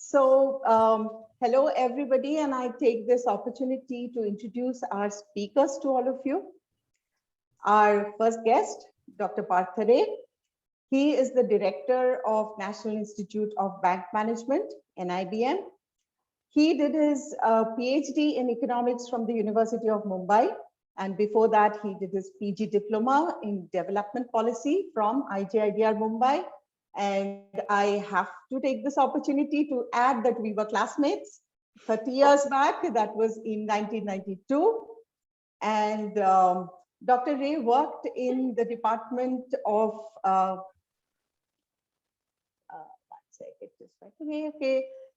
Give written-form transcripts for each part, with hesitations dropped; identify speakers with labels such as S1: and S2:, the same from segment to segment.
S1: Hello everybody, and I take this opportunity to introduce our speakers to all of you. Our first guest, Dr. Partha Ray. He is the Director of National Institute of Bank Management, NIBM. He did his PhD in economics from the University of Mumbai, and before that he did his PG diploma in development policy from IJIDR Mumbai. And I have to take this opportunity to add that we were classmates 30 years back. That was in 1992. And Dr. Ray worked in the Department of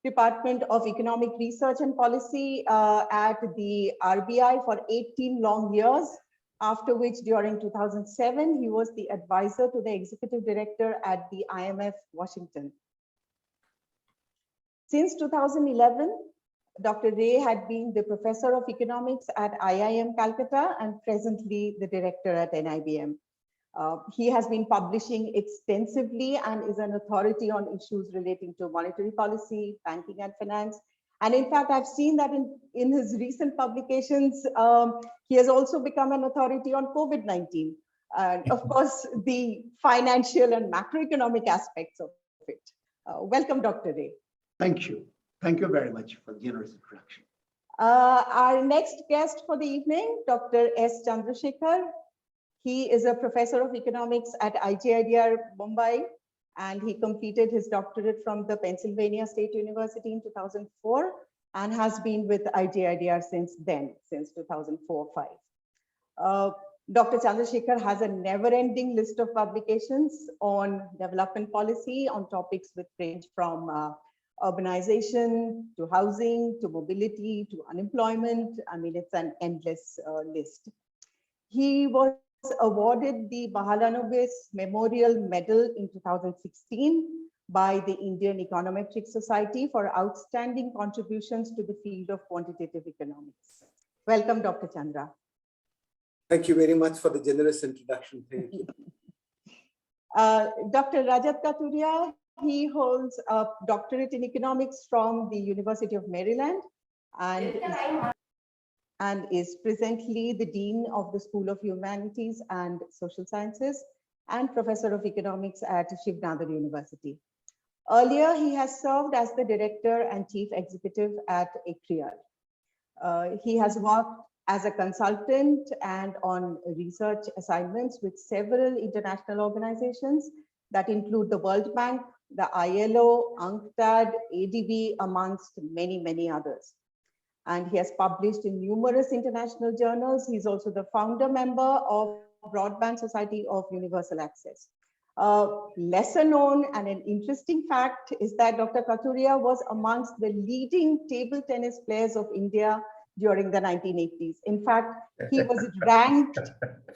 S1: Department of Economic Research and Policy at the RBI for 18 long years, after which during 2007, he was the advisor to the executive director at the IMF Washington. Since 2011, Dr. Ray had been the professor of economics at IIM Calcutta and presently the director at NIBM. He has been publishing extensively and is an authority on issues relating to monetary policy, banking and finance. And in fact, I've seen that in his recent publications, he has also become an authority on COVID-19. And of course, the financial and macroeconomic aspects of it. Welcome, Dr. Ray.
S2: Thank you. Thank you very much for the generous introduction.
S1: Our next guest for the evening, Dr. S. Chandrasekhar. He is a professor of economics at IJIDR Mumbai, and he completed his doctorate from the Pennsylvania State University in 2004 and has been with IJIDR since then, since 2004-05. Dr. Chandrasekhar has a never-ending list of publications on development policy on topics which range from urbanization to housing to mobility to unemployment. I mean, it's an endless list. He was awarded the Bahalanovich Memorial Medal in 2016 by the Indian Econometric Society for outstanding contributions to the field of quantitative economics. Welcome, Dr. Chandra.
S3: Thank you very much for the generous introduction. Thank you.
S1: Dr. Rajat Kathuria, he holds a doctorate in economics from the University of Maryland and is presently the Dean of the School of Humanities and Social Sciences and Professor of Economics at Shiv Nadar University. Earlier, he has served as the Director and Chief Executive at ICRIER. He has worked as a consultant and on research assignments with several international organizations that include the World Bank, the ILO, UNCTAD, ADB, amongst many, many others. And he has published in numerous international journals. He's also the founder member of Broadband Society of Universal Access. Lesser known and an interesting fact is that Dr. Kathuria was amongst the leading table tennis players of India during the 1980s. In fact, he was ranked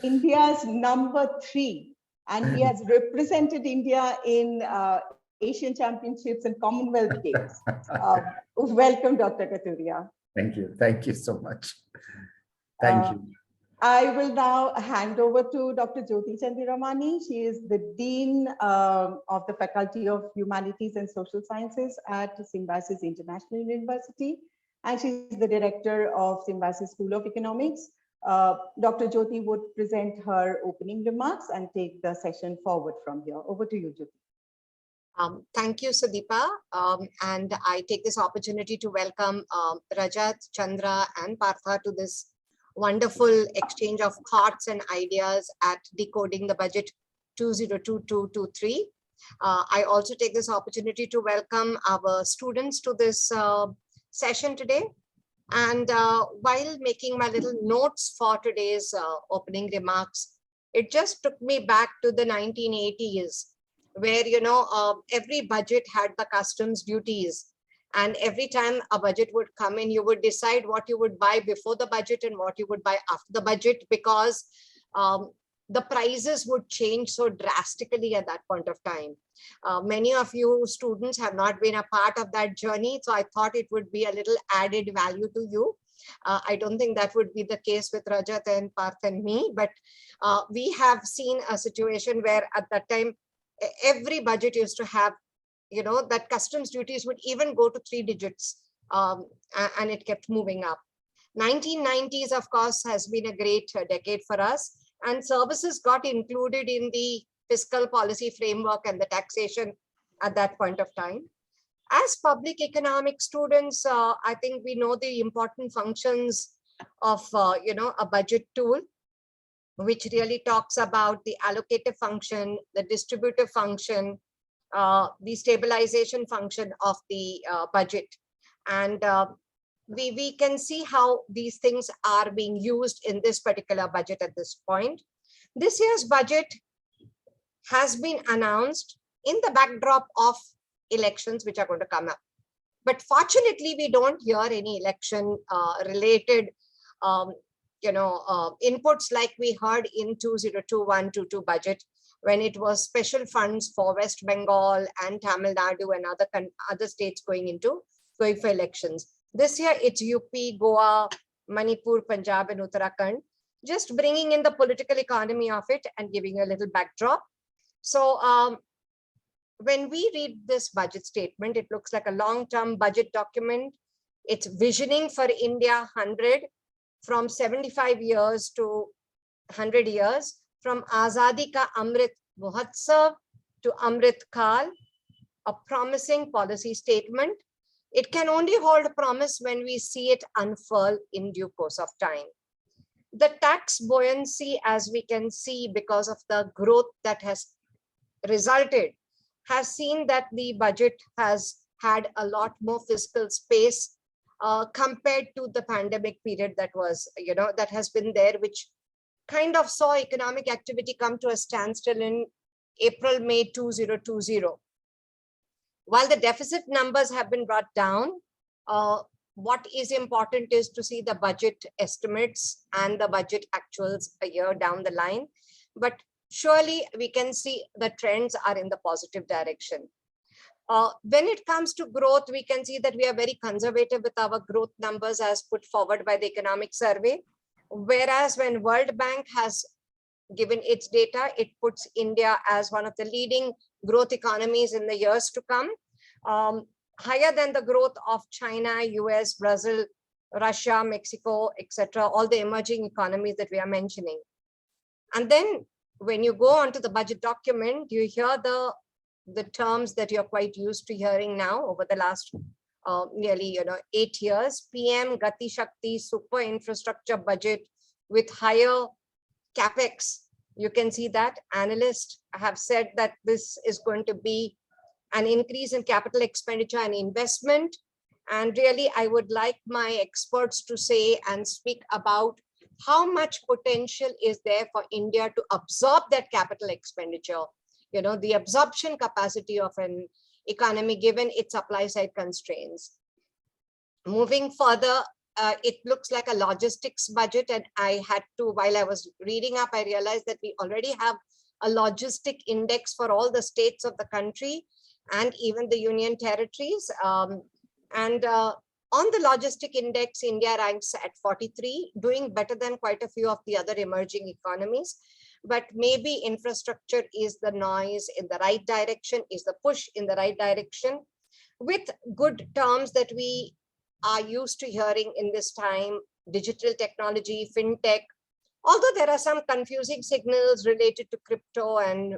S1: India's #3, and he has represented India in Asian Championships and Commonwealth Games. Welcome, Dr. Kathuria.
S2: Thank you. Thank you so much. Thank you.
S1: I will now hand over to Dr. Jyoti Chandiramani. She is the Dean of the Faculty of Humanities and Social Sciences at Symbiosis International University, and she's the Director of Symbiosis School of Economics. Dr. Jyoti would present her opening remarks and take the session forward from here. Over to you, Jyoti.
S4: Thank you, Sudeepa. And I take this opportunity to welcome Rajat, Chandra, and Partha to this wonderful exchange of thoughts and ideas at Decoding the Budget 2022-23. I also take this opportunity to welcome our students to this session today. And while making my little notes for today's opening remarks, it just took me back to the 1980s. Where, you know, every budget had the customs duties, and every time a budget would come in, you would decide what you would buy before the budget and what you would buy after the budget, because the prices would change so drastically at that point of time. Many of you students have not been a part of that journey, so I thought it would be a little added value to you. I don't think that would be the case with Rajat and Parth and me, but we have seen a situation where at that time, every budget used to have that customs duties would even go to 3 digits, and it kept moving up. 1990s, of course, has been a great decade for us, and services got included in the fiscal policy framework and the taxation at that point of time. As public economic students, I think we know the important functions of a budget tool, which really talks about the allocative function, the distributive function, the stabilization function of the budget. And we can see how these things are being used in this particular budget at this point. This year's budget has been announced in the backdrop of elections which are going to come up. But fortunately, we don't hear any election related inputs like we heard in 2021-22 budget, when it was special funds for West Bengal and Tamil Nadu and other states going for elections. This year, it's UP, Goa, Manipur, Punjab, and Uttarakhand, just bringing in the political economy of it and giving a little backdrop. So when we read this budget statement, it looks like a long-term budget document. It's visioning for India 100, from 75 years to 100 years, from Azadi Ka Amrit Mahotsav to Amrit Kal, a promising policy statement. It can only hold promise when we see it unfurl in due course of time. The tax buoyancy, as we can see, because of the growth that has resulted, has seen that the budget has had a lot more fiscal space compared to the pandemic period that was, that has been there, which kind of saw economic activity come to a standstill in April, May 2020. While the deficit numbers have been brought down, what is important is to see the budget estimates and the budget actuals a year down the line. But surely we can see the trends are in the positive direction. When it comes to growth, we can see that we are very conservative with our growth numbers as put forward by the economic survey. Whereas when World Bank has given its data, it puts India as one of the leading growth economies in the years to come, higher than the growth of China, US, Brazil, Russia, Mexico, etc., all the emerging economies that we are mentioning. And then when you go on to the budget document, you hear the terms that you're quite used to hearing now over the last nearly 8 years. PM Gati Shakti super infrastructure budget with higher capex. You can see that analysts have said that this is going to be an increase in capital expenditure and investment. And really, I would like my experts to say and speak about how much potential is there for India to absorb that capital expenditure, the absorption capacity of an economy given its supply side constraints. Moving further, it looks like a logistics budget, and I had to, while I was reading up, I realized that we already have a logistic index for all the states of the country and even the union territories. On the logistic index, India ranks at 43, doing better than quite a few of the other emerging economies. But maybe infrastructure is the noise in the right direction, is the push in the right direction, with good terms that we are used to hearing in this time: digital technology, fintech. Although there are some confusing signals related to crypto and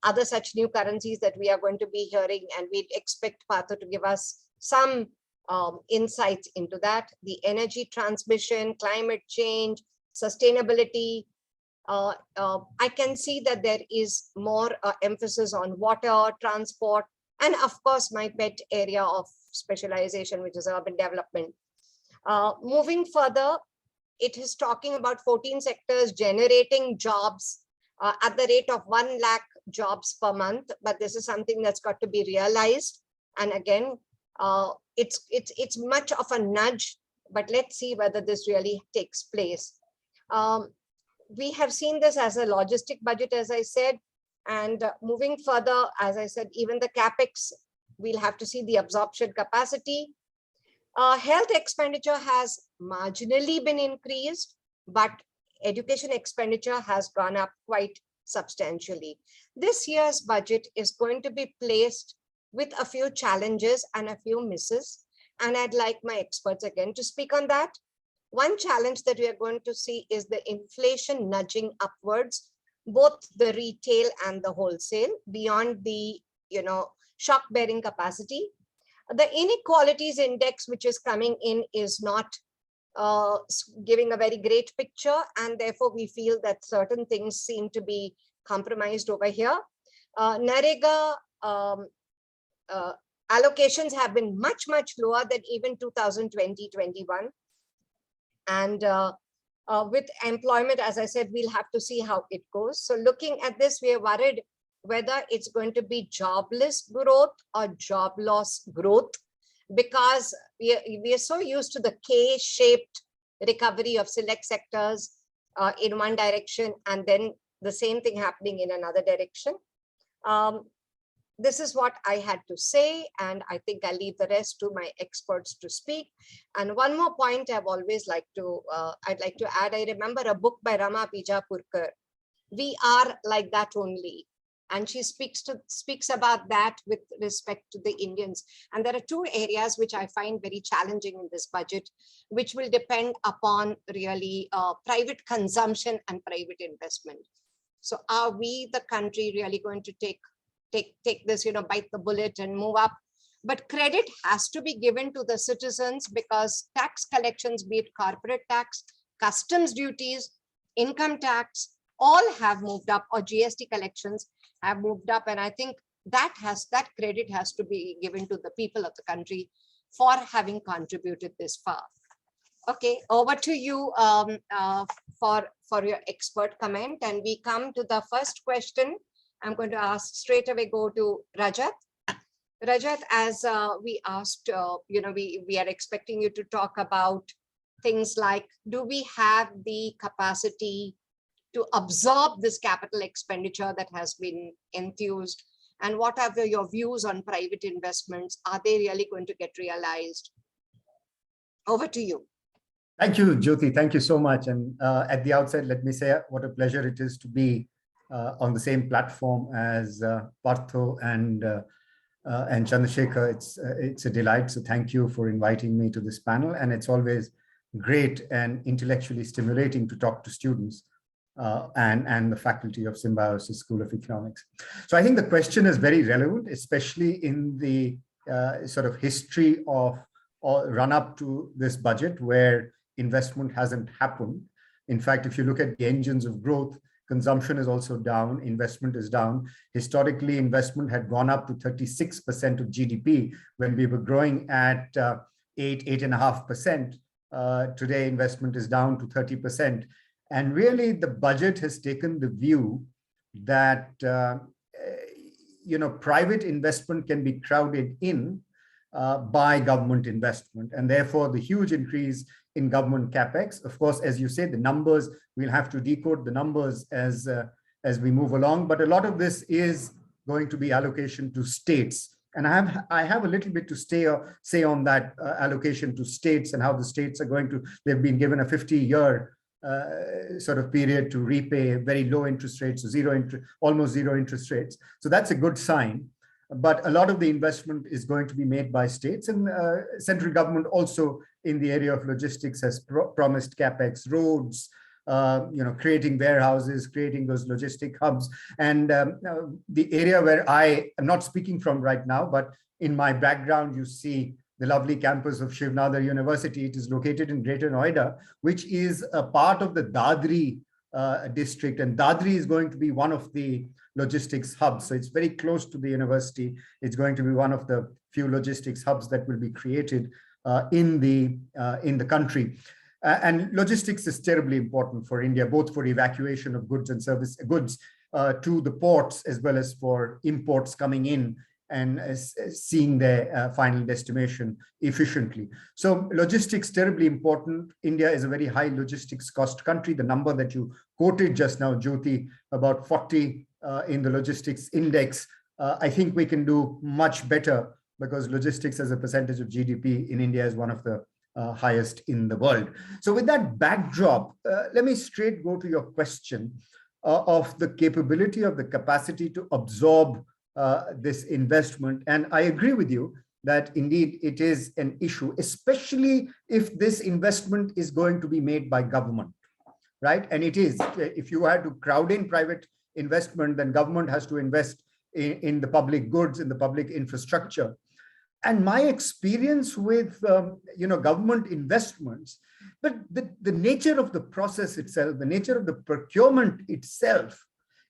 S4: other such new currencies that we are going to be hearing, and we expect Partha to give us some insights into that. The energy transmission, climate change, sustainability. I can see that there is more emphasis on water, transport, and of course, my pet area of specialization, which is urban development. Moving further, it is talking about 14 sectors generating jobs at the rate of 1 lakh jobs per month. But this is something that's got to be realized. And again, it's much of a nudge, but let's see whether this really takes place. We have seen this as a logistic budget, as I said, and moving further, as I said, even the capex, we'll have to see the absorption capacity. Health expenditure has marginally been increased, but education expenditure has gone up quite substantially. This year's budget is going to be placed with a few challenges and a few misses. And I'd like my experts again to speak on that. One challenge that we are going to see is the inflation nudging upwards, both the retail and the wholesale beyond the, shock bearing capacity. The inequalities index, which is coming in, is not giving a very great picture. And therefore we feel that certain things seem to be compromised over here. NREGA allocations have been much, much lower than even 2020-21. And with employment, as I said, we'll have to see how it goes. So looking at this, we are worried whether it's going to be jobless growth or job loss growth, because we are so used to the K-shaped recovery of select sectors in one direction, and then the same thing happening in another direction. This is what I had to say, and I think I'll leave the rest to my experts to speak. And one more point I'd like to add. I remember a book by Rama Bijapurkar, We Are Like That Only. And she speaks about that with respect to the Indians. And there are two areas which I find very challenging in this budget, which will depend upon really private consumption and private investment. So are we, the country, really going to take this, bite the bullet and move up? But credit has to be given to the citizens, because tax collections, be it corporate tax, customs duties, income tax, all have moved up, or GST collections have moved up. And I think that credit has to be given to the people of the country for having contributed this far. Okay, over to you for your expert comment. And we come to the first question. I'm going to ask straight away, go to Rajat. Rajat, as we asked, we are expecting you to talk about things like, do we have the capacity to absorb this capital expenditure that has been enthused? And what are your views on private investments? Are they really going to get realized? Over to you.
S2: Thank you, Jyoti. Thank you so much. And at the outset, let me say what a pleasure it is to be on the same platform as Partho and Chandrasekhar. It's a delight. So thank you for inviting me to this panel. And it's always great and intellectually stimulating to talk to students and the faculty of Symbiosis School of Economics. So I think the question is very relevant, especially in the sort of history of run up to this budget, where investment hasn't happened. In fact, if you look at the engines of growth, consumption is also down, investment is down. Historically, investment had gone up to 36% of GDP when we were growing at 8.5%. Today, investment is down to 30%. And really, the budget has taken the view that private investment can be crowded in by government investment, and therefore the huge increase in government capex. Of course, as you say, the numbers, we'll have to decode the numbers as we move along. But a lot of this is going to be allocation to states, and I have a little bit to say on that allocation to states and how the states are going to. They've been given a 50-year sort of period to repay very low interest rates, almost zero interest rates. So that's a good sign. But a lot of the investment is going to be made by states, and central government also in the area of logistics has promised capex, roads, creating warehouses, creating those logistic hubs. And the area where I am not speaking from right now, but in my background, you see the lovely campus of Shiv Nadar University. It is located in Greater Noida, which is a part of the Dadri district, and Dadri is going to be one of the logistics hubs. So it's very close to the university. It's going to be one of the few logistics hubs that will be created in the country. And logistics is terribly important for India, both for evacuation of goods and goods to the ports, as well as for imports coming in and seeing their final destination efficiently. So logistics terribly important. India is a very high logistics cost country. The number that you quoted just now, Jyoti, about 40 in the logistics index, I think we can do much better, because logistics as a percentage of GDP in India is one of the highest in the world. So with that backdrop, let me straight go to your question of the capability of the capacity to absorb this investment. And I agree with you that indeed it is an issue, especially if this investment is going to be made by government, right? And it is, if you had to crowd in private investment, then government has to invest in the public goods, in the public infrastructure. And my experience with government investments, but the nature of the process itself, the nature of the procurement itself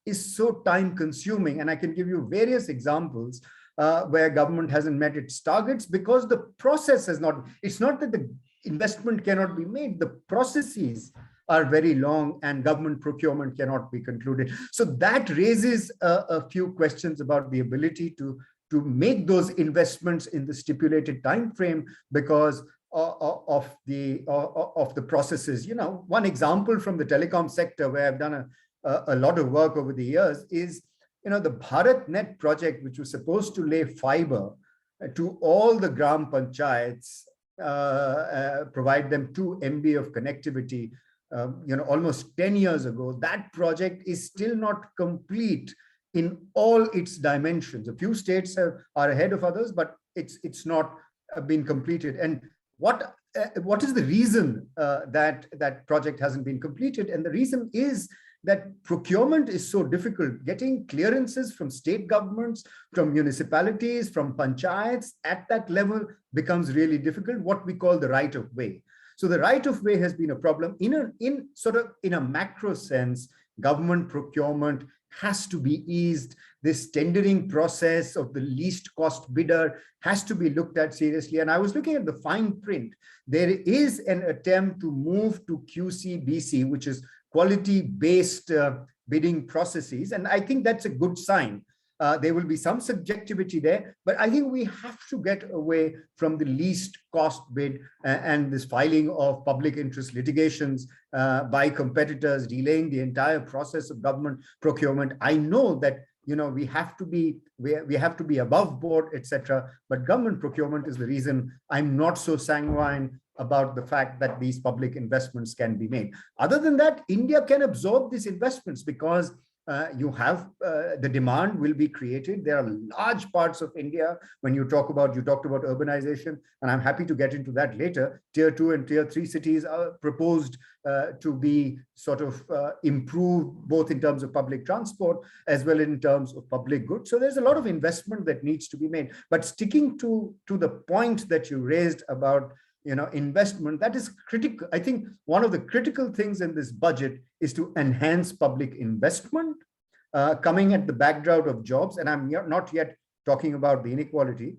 S2: is so time consuming. And I can give you various examples where government hasn't met its targets because the process has not, it's not that the investment cannot be made, the processes are very long and government procurement cannot be concluded. So that raises a few questions about the ability to make those investments in the stipulated time frame because of the processes. You know, one example from the telecom sector where I've done a lot of work over the years is, you know, the BharatNet project, which was supposed to lay fiber to all the gram panchayats, provide them 2 MB of connectivity, almost 10 years ago. That project is still not complete in all its dimensions. A few states are ahead of others, but it's not been completed. And what is the reason that project hasn't been completed? And the reason is that procurement is so difficult. Getting clearances from state governments, from municipalities, from panchayats at that level becomes really difficult, what we call the right of way. So the right of way has been a problem. In a macro sense, government procurement has to be eased. This tendering process of the least cost bidder has to be looked at seriously. And I was looking at the fine print. There is an attempt to move to QC/BC, which is quality-based bidding processes. And I think that's a good sign. There will be some subjectivity there, but I think we have to get away from the least cost bid and this filing of public interest litigations by competitors, delaying the entire process of government procurement. I know that we have to be above board, etc. But government procurement is the reason I'm not so sanguine about the fact that these public investments can be made. Other than that, India can absorb these investments because you have the demand will be created. There are large parts of India. When you talked about urbanization, and I'm happy to get into that later. Tier 2 and Tier 3 cities are proposed to be sort of improved, both in terms of public transport as well in terms of public goods. So there's a lot of investment that needs to be made. But sticking to the point that you raised about investment, that is critical. I think one of the critical things in this budget is to enhance public investment, coming at the background of jobs. And I'm not yet talking about the inequality,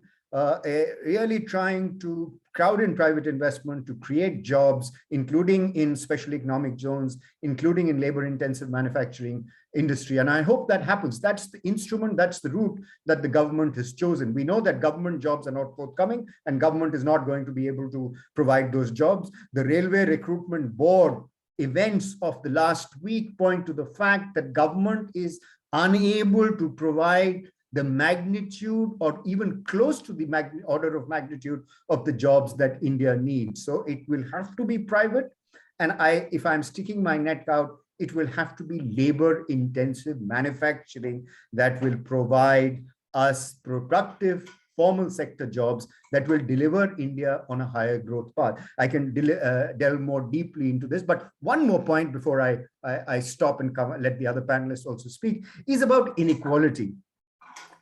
S2: really trying to crowd in private investment to create jobs, including in special economic zones, including in labor-intensive manufacturing industry. And I hope that happens. That's the instrument, that's the route that the government has chosen. We know that government jobs are not forthcoming and government is not going to be able to provide those jobs. The Railway Recruitment Board events of the last week point to the fact that government is unable to provide the magnitude or even close to the order of magnitude of the jobs that India needs. So it will have to be private. And if I'm sticking my neck out, it will have to be labor-intensive manufacturing that will provide us productive formal sector jobs that will deliver India on a higher growth path. I can delve more deeply into this, but one more point before I stop and let the other panelists also speak is about inequality.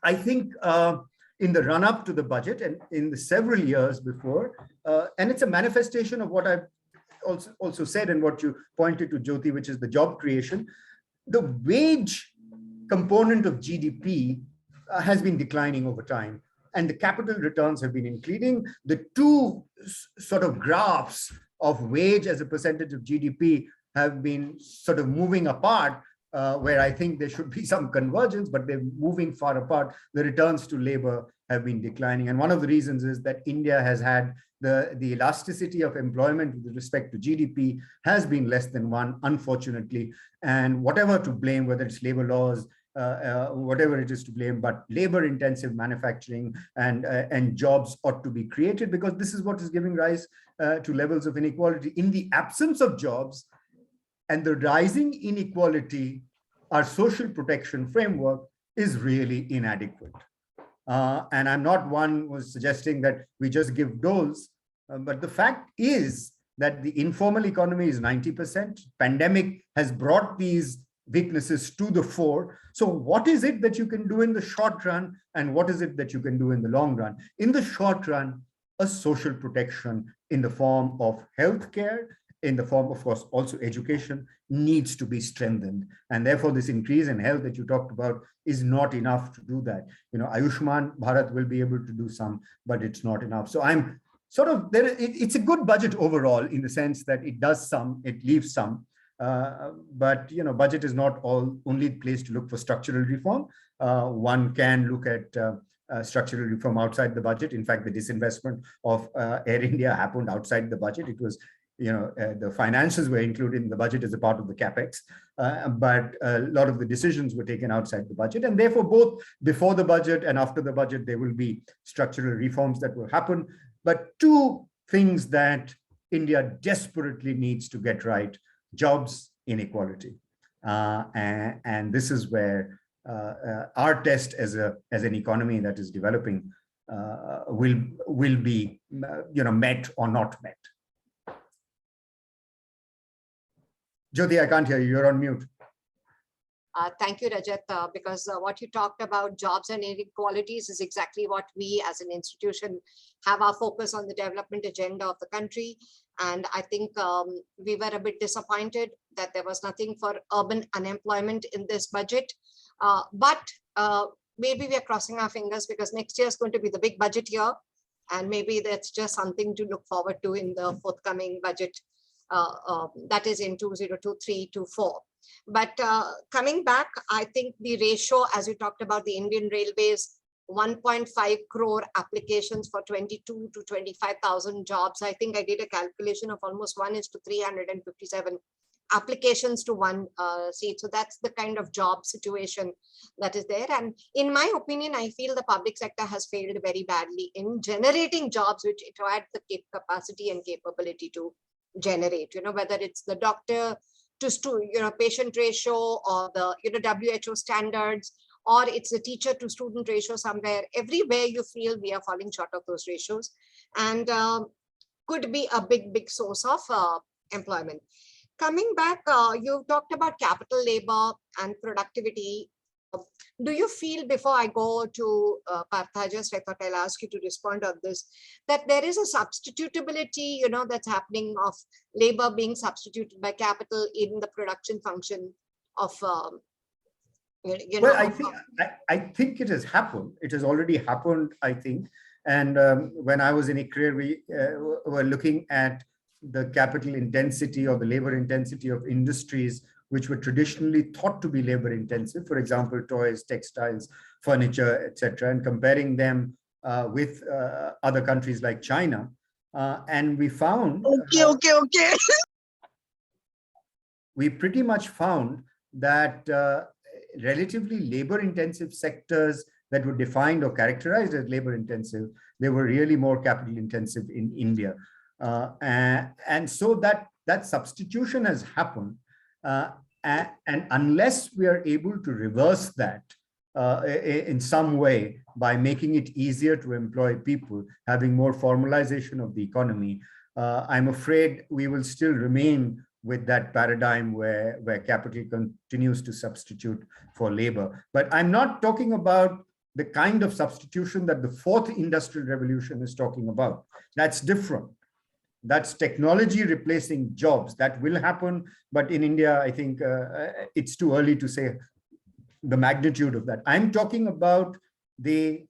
S2: I think in the run-up to the budget and in the several years before, and it's a manifestation of what I've also said and what you pointed to, Jyoti, which is the job creation. The wage component of GDP has been declining over time, and the capital returns have been increasing. The two sort of graphs of wage as a percentage of GDP have been sort of moving apart, where I think there should be some convergence, but they're moving far apart. The returns to labor have been declining. And one of the reasons is that India has had the elasticity of employment with respect to GDP has been less than 1, unfortunately. And whatever to blame, whether it's labor laws, whatever it is to blame, but labor-intensive manufacturing and jobs ought to be created, because this is what is giving rise to levels of inequality. In the absence of jobs and the rising inequality, our social protection framework is really inadequate. And I'm not one who's suggesting that we just give doles, but the fact is that the informal economy is 90%. Pandemic has brought these weaknesses to the fore. So what is it that you can do in the short run, and what is it that you can do in the long run? In the short run, a social protection in the form of healthcare, in the form of course also education, needs to be strengthened. And therefore this increase in health that you talked about is not enough to do that. You know, Ayushman Bharat will be able to do some, but it's not enough. So I'm sort of there. It's a good budget overall in the sense that it does some, it leaves some. But you know, budget is not only place to look for structural reform. One can look at structural reform outside the budget. In fact, the disinvestment of Air India happened outside the budget. It was, you know, the finances were included in the budget as a part of the capex, but a lot of the decisions were taken outside the budget, and therefore both before the budget and after the budget there will be structural reforms that will happen. But two things that India desperately needs to get right: jobs, inequality, and this is where our test as an economy that is developing will be met or not met. Jyoti, I can't hear you. You're on mute.
S4: Thank you, Rajat, because what you talked about, jobs and inequalities, is exactly what we as an institution have our focus on, the development agenda of the country. And I think we were a bit disappointed that there was nothing for urban unemployment in this budget. But maybe we are crossing our fingers, because next year is going to be the big budget year. And maybe that's just something to look forward to in the forthcoming budget. That is in 2023-24. But coming back, I think the ratio, as you talked about the Indian Railways, 1.5 crore applications for 22 to 25,000 jobs. I think I did a calculation of almost 1:357 applications to one seat. So that's the kind of job situation that is there. And in my opinion, I feel the public sector has failed very badly in generating jobs which it had the capacity and capability to generate, whether it's the doctor to patient ratio, or the WHO standards, or it's the teacher to student ratio. Somewhere, everywhere you feel we are falling short of those ratios, and could be a big source of employment. Coming back, you talked about capital labor and productivity. Do you feel, before I go to Partha, just I thought I'll ask you to respond on this, that there is a substitutability, that's happening, of labor being substituted by capital in the production function of,
S2: well, I think it has happened. It has already happened, I think. And when I was in ICRER, we were looking at the capital intensity or the labor intensity of industries which were traditionally thought to be labor intensive, for example, toys, textiles, furniture, etc., and comparing them with other countries like China. And we found... Okay. We pretty much found that relatively labor intensive sectors that were defined or characterized as labor intensive, they were really more capital intensive in India. And so that substitution has happened. And unless we are able to reverse that in some way by making it easier to employ people, having more formalization of the economy, I'm afraid we will still remain with that paradigm where capital continues to substitute for labor. But I'm not talking about the kind of substitution that the fourth industrial revolution is talking about. That's different. That's technology replacing jobs. That will happen, but in India, I think it's too early to say the magnitude of that. I'm talking about the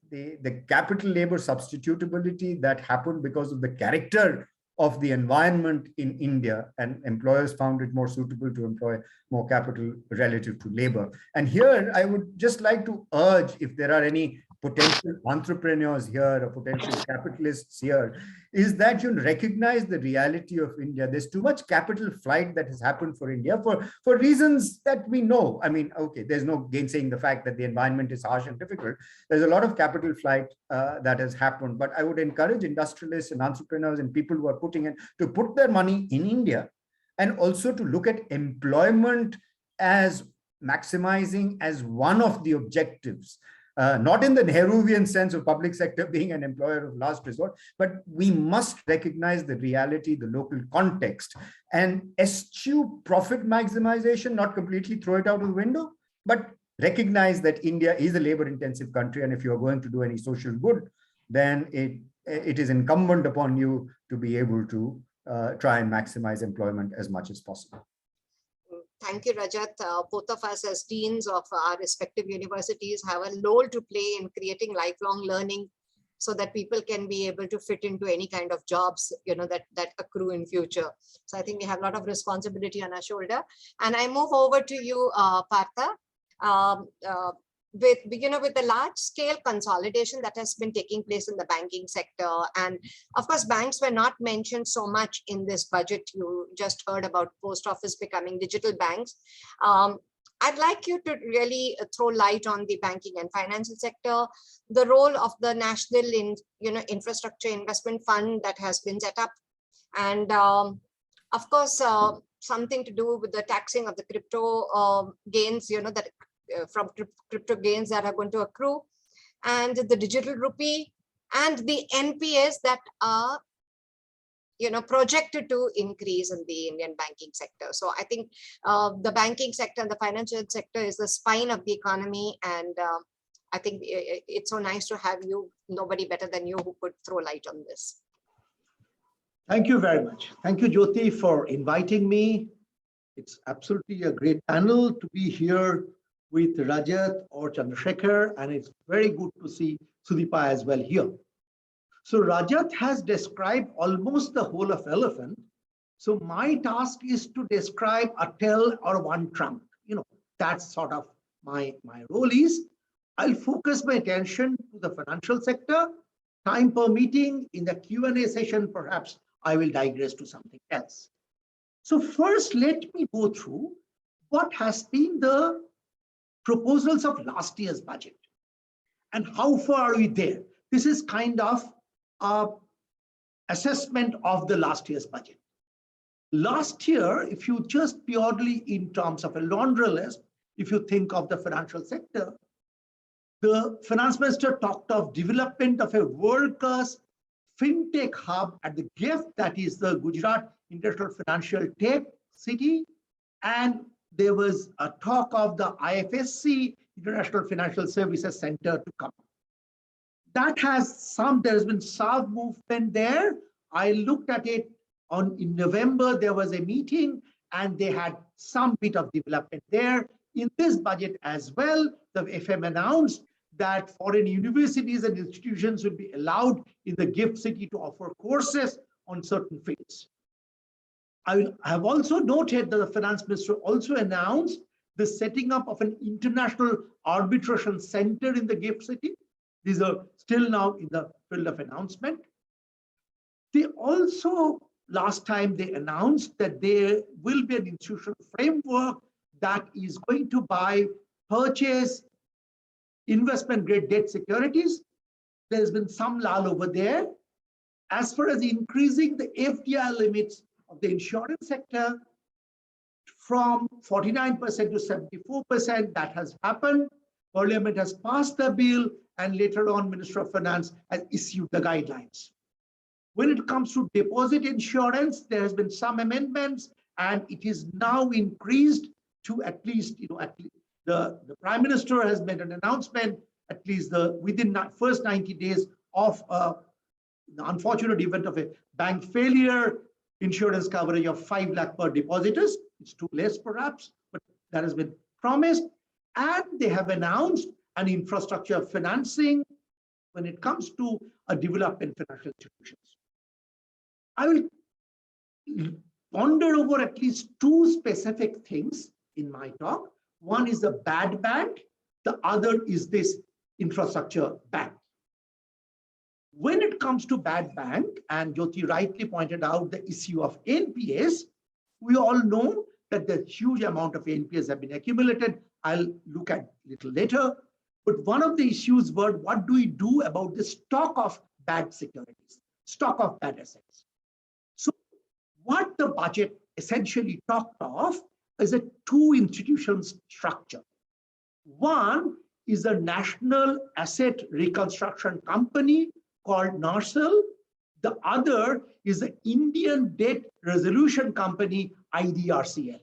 S2: capital labor substitutability that happened because of the character of the environment in India, and employers found it more suitable to employ more capital relative to labor. And here, I would just like to urge, if there are any potential entrepreneurs here or potential capitalists here, is that you recognize the reality of India. There's too much capital flight that has happened for India for reasons that we know. I mean, okay, there's no gainsaying the fact that the environment is harsh and difficult. There's a lot of capital flight that has happened, but I would encourage industrialists and entrepreneurs and people who are putting in to put their money in India, and also to look at employment as maximizing as one of the objectives, not in the Nehruvian sense of public sector being an employer of last resort, but we must recognize the reality, the local context, and eschew profit maximization, not completely throw it out of the window, but recognize that India is a labor-intensive country, and if you're going to do any social good, then it is incumbent upon you to be able to try and maximize employment as much as possible.
S4: Thank you, Rajat. Both of us as deans of our respective universities have a role to play in creating lifelong learning so that people can be able to fit into any kind of jobs, that accrue in future. So I think we have a lot of responsibility on our shoulder. And I move over to you, Partha. With the large scale consolidation that has been taking place in the banking sector. And of course, banks were not mentioned so much in this budget. You just heard about post office becoming digital banks. I'd like you to really throw light on the banking and financial sector, the role of the National Infrastructure Investment Fund that has been set up. And of course, something to do with the taxing of the crypto gains, that from crypto gains that are going to accrue, and the digital rupee, and the NPAs that are projected to increase in the Indian banking sector. So I think the banking sector and the financial sector is the spine of the economy, and I think it's so nice to have you, nobody better than you, who could throw light on this.
S5: Thank you very much. Thank you, Jyoti, for inviting me. It's absolutely a great panel to be here with Rajat or Chandrasekhar, and it's very good to see Sudeepa as well here. So Rajat has described almost the whole of elephant. So my task is to describe a tail or one trunk. That's sort of my role is. I'll focus my attention to the financial sector. Time permitting, in the Q&A session, perhaps I will digress to something else. So first, let me go through what has been the proposals of last year's budget and how far are we there. This is kind of an assessment of the last year's budget. Last year, if you just purely in terms of a laundry list, if you think of the financial sector, the finance minister talked of development of a world-class fintech hub at the GIFT, that is the Gujarat International Financial Tech City, and there was a talk of the IFSC, International Financial Services Center, to come. That has there has been some movement there. I looked at it in November, there was a meeting and they had some bit of development there. In this budget as well, the FM announced that foreign universities and institutions will be allowed in the GIFT City to offer courses on certain fields. I have also noted that the finance minister also announced the setting up of an international arbitration center in the GIFT City. These are still now in the field of announcement. They also, last time they announced that there will be an institutional framework that is going to purchase investment grade debt securities. There's been some lull over there. As far as increasing the FDI limits of the insurance sector from 49% to 74%, that has happened. Parliament has passed the bill, and later on, Minister of Finance has issued the guidelines. When it comes to deposit insurance, there has been some amendments, and it is now increased to at least, the Prime Minister has made an announcement, at least within the first 90 days of the unfortunate event of a bank failure, insurance coverage of 5 lakh per depositors. It's too less perhaps, but that has been promised. And they have announced an infrastructure financing when it comes to a development financial institutions. I will ponder over at least 2 specific things in my talk. One is the bad bank, the other is this infrastructure bank. When it comes to bad bank, and Jyoti rightly pointed out the issue of NPAs, we all know that the huge amount of NPAs have been accumulated. I'll look at a little later. But one of the issues were, what do we do about the stock of bad securities, stock of bad assets? So what the budget essentially talked of is a two institutional structure. One is a National Asset Reconstruction Company called NARCL. The other is the Indian Debt Resolution Company, IDRCL.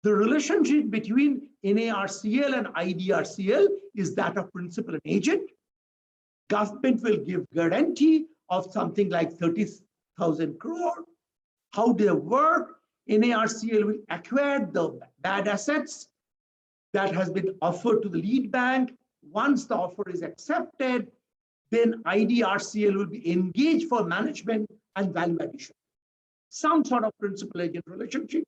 S5: The relationship between NARCL and IDRCL is that of principal and agent. Government will give guarantee of something like 30,000 crore. How they work? NARCL will acquire the bad assets that has been offered to the lead bank. Once the offer is accepted, then IDRCL will be engaged for management and value addition. Some sort of principal agent relationship.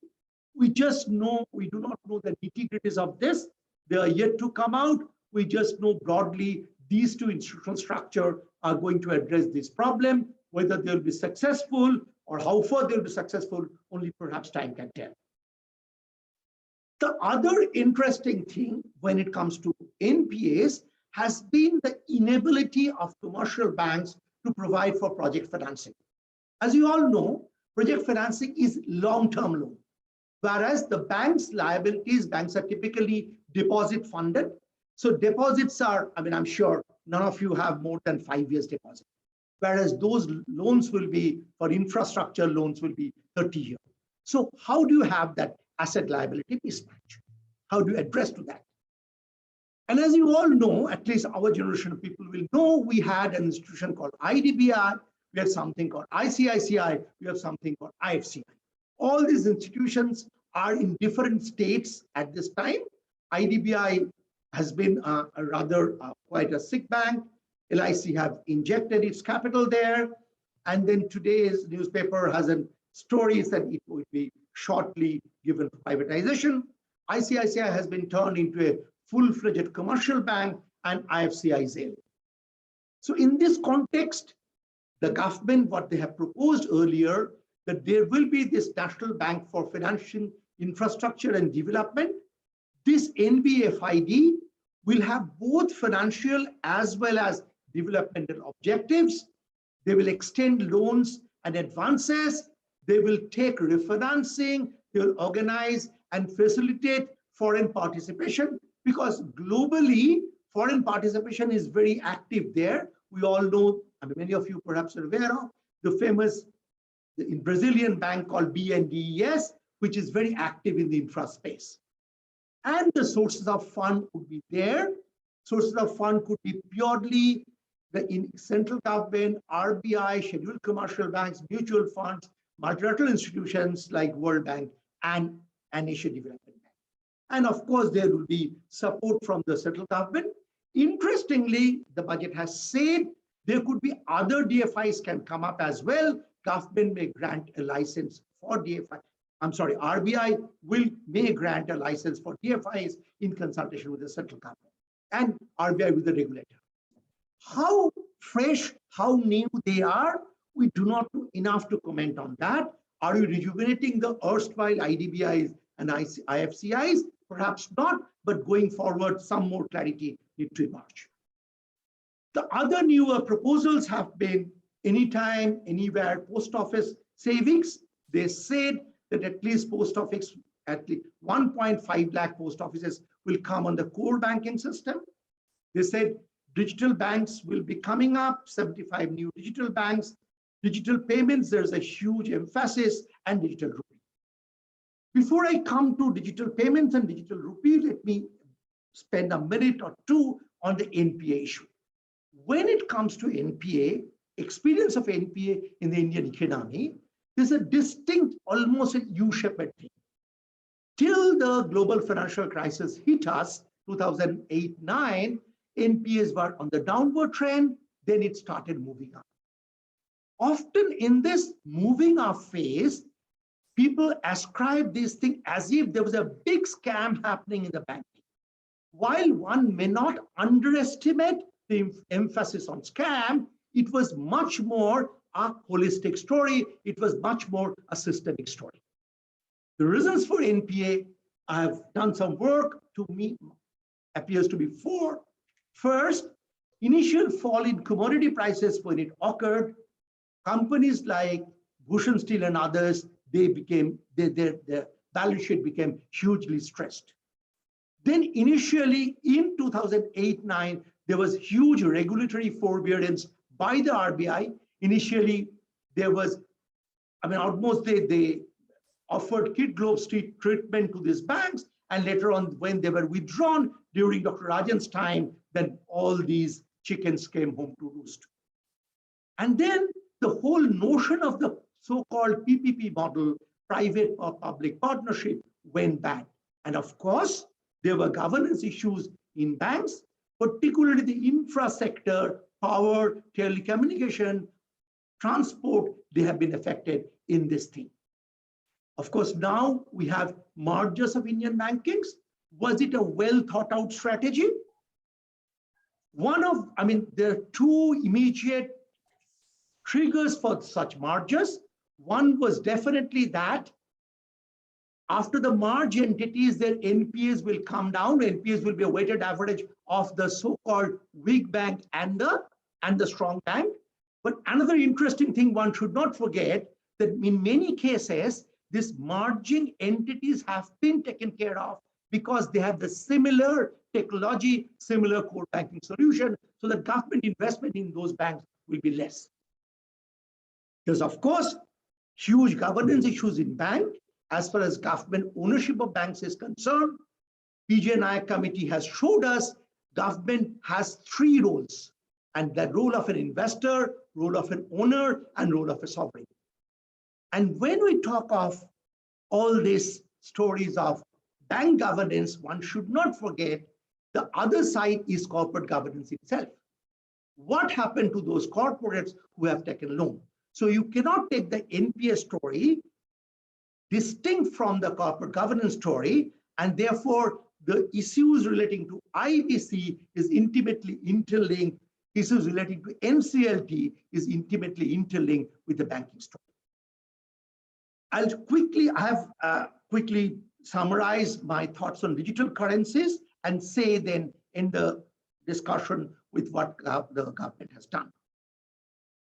S5: We just know, we do not know the nitty-gritties of this. They are yet to come out. We just know broadly these two institutional structures are going to address this problem. Whether they'll be successful or how far they'll be successful, only perhaps time can tell. The other interesting thing when it comes to NPAs has been the inability of commercial banks to provide for project financing. As you all know, project financing is long-term loan, whereas the bank's liabilities, banks are typically deposit funded. So deposits are, I mean, I'm sure none of you have more than 5 years deposit, whereas those loans will be, for infrastructure loans will be 30 years. So how do you have that asset liability mismatch? How do you address to that? And as you all know, at least our generation of people will know, we had an institution called IDBI, we have something called ICICI, we have something called IFCI. All these institutions are in different states at this time. IDBI has been quite a sick bank. LIC have injected its capital there. And then today's newspaper has a story that it would be shortly given privatization. ICICI has been turned into a full-fledged commercial bank, and IFCI is ill. So in this context, the government, what they have proposed earlier, that there will be this National Bank for Financial Infrastructure and Development. This NBFID will have both financial as well as developmental objectives. They will extend loans and advances. They will take refinancing. They will organize and facilitate foreign participation, because globally, foreign participation is very active there. We all know, I mean, many of you perhaps are aware of the famous Brazilian bank called BNDES, which is very active in the infra space. And the sources of fund would be there. Sources of fund could be purely the central government, RBI, scheduled commercial banks, mutual funds, multilateral institutions like World Bank and Asian Development Bank. And of course, there will be support from the central government. Interestingly, the budget has said there could be other DFIs can come up as well. Government may grant a license for DFI. I'm sorry, RBI may grant a license for DFIs in consultation with the central government and RBI with the regulator. How fresh, how new they are, we do not know enough to comment on that. Are we rejuvenating the erstwhile IDBIs and IFCIs? Perhaps not, but going forward, some more clarity needs to emerge. The other newer proposals have been anytime, anywhere post office savings. They said that at least post office, at least 1.5 lakh post offices will come on the core banking system. They said digital banks will be coming up, 75 new digital banks. Digital payments, there's a huge emphasis, and digital rupee. Before I come to digital payments and digital rupee, let me spend a minute or two on the NPA issue. When it comes to NPA, experience of NPA in the Indian economy, there's a distinct, almost a U-shaped thing. Till the global financial crisis hit us, 2008-9, NPAs were on the downward trend, then it started moving up. Often in this moving up phase, people ascribe this thing as if there was a big scam happening in the banking. While one may not underestimate the emphasis on scam, it was much more a holistic story. It was much more a systemic story. The reasons for NPA, I have done some work, to me appears to be four. First, initial fall in commodity prices when it occurred, companies like Bhushan Steel and others, their balance sheet became hugely stressed. Then initially in 2008-9, there was huge regulatory forbearance by the RBI. Initially, there was, almost they offered kid gloves treatment to these banks. And later on, when they were withdrawn during Dr. Rajan's time, then all these chickens came home to roost. And then the whole notion of the so-called PPP model, private or public partnership, went bad. And of course, there were governance issues in banks, particularly the infra sector, power, telecommunication, transport, they have been affected in this thing. Of course, now we have mergers of Indian bankings. Was it a well thought out strategy? There are two immediate triggers for such mergers. One was definitely that after the merged entities, their NPAs will come down. NPAs will be a weighted average of the so-called weak bank and the strong bank. But another interesting thing one should not forget that in many cases, these merging entities have been taken care of because they have the similar technology, similar core banking solution. So the government investment in those banks will be less. There's, of course, huge governance issues in bank. As far as government ownership of banks is concerned, PJ Nayak committee has showed us government has three roles, and the role of an investor, role of an owner, and role of a sovereign. And when we talk of all these stories of bank governance, one should not forget the other side is corporate governance itself. What happened to those corporates who have taken loan? So you cannot take the NPA story distinct from the corporate governance story, and therefore the issues relating to IBC is intimately interlinked. Issues relating to NCLT is intimately interlinked with the banking story. I have quickly summarized my thoughts on digital currencies and say then in the discussion with what the government has done.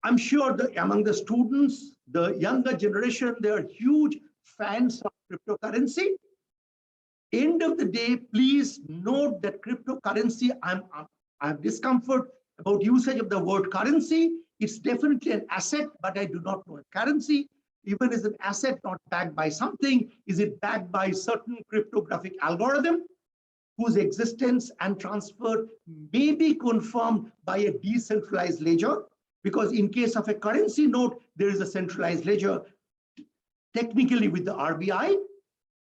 S5: I'm sure that among the students, the younger generation, they are huge fans of cryptocurrency. End of the day, please note that cryptocurrency, I have discomfort about usage of the word currency. It's definitely an asset, but I do not know a currency. Even as an asset not backed by something, is it backed by certain cryptographic algorithm whose existence and transfer may be confirmed by a decentralized ledger? Because in case of a currency note, there is a centralized ledger technically with the RBI,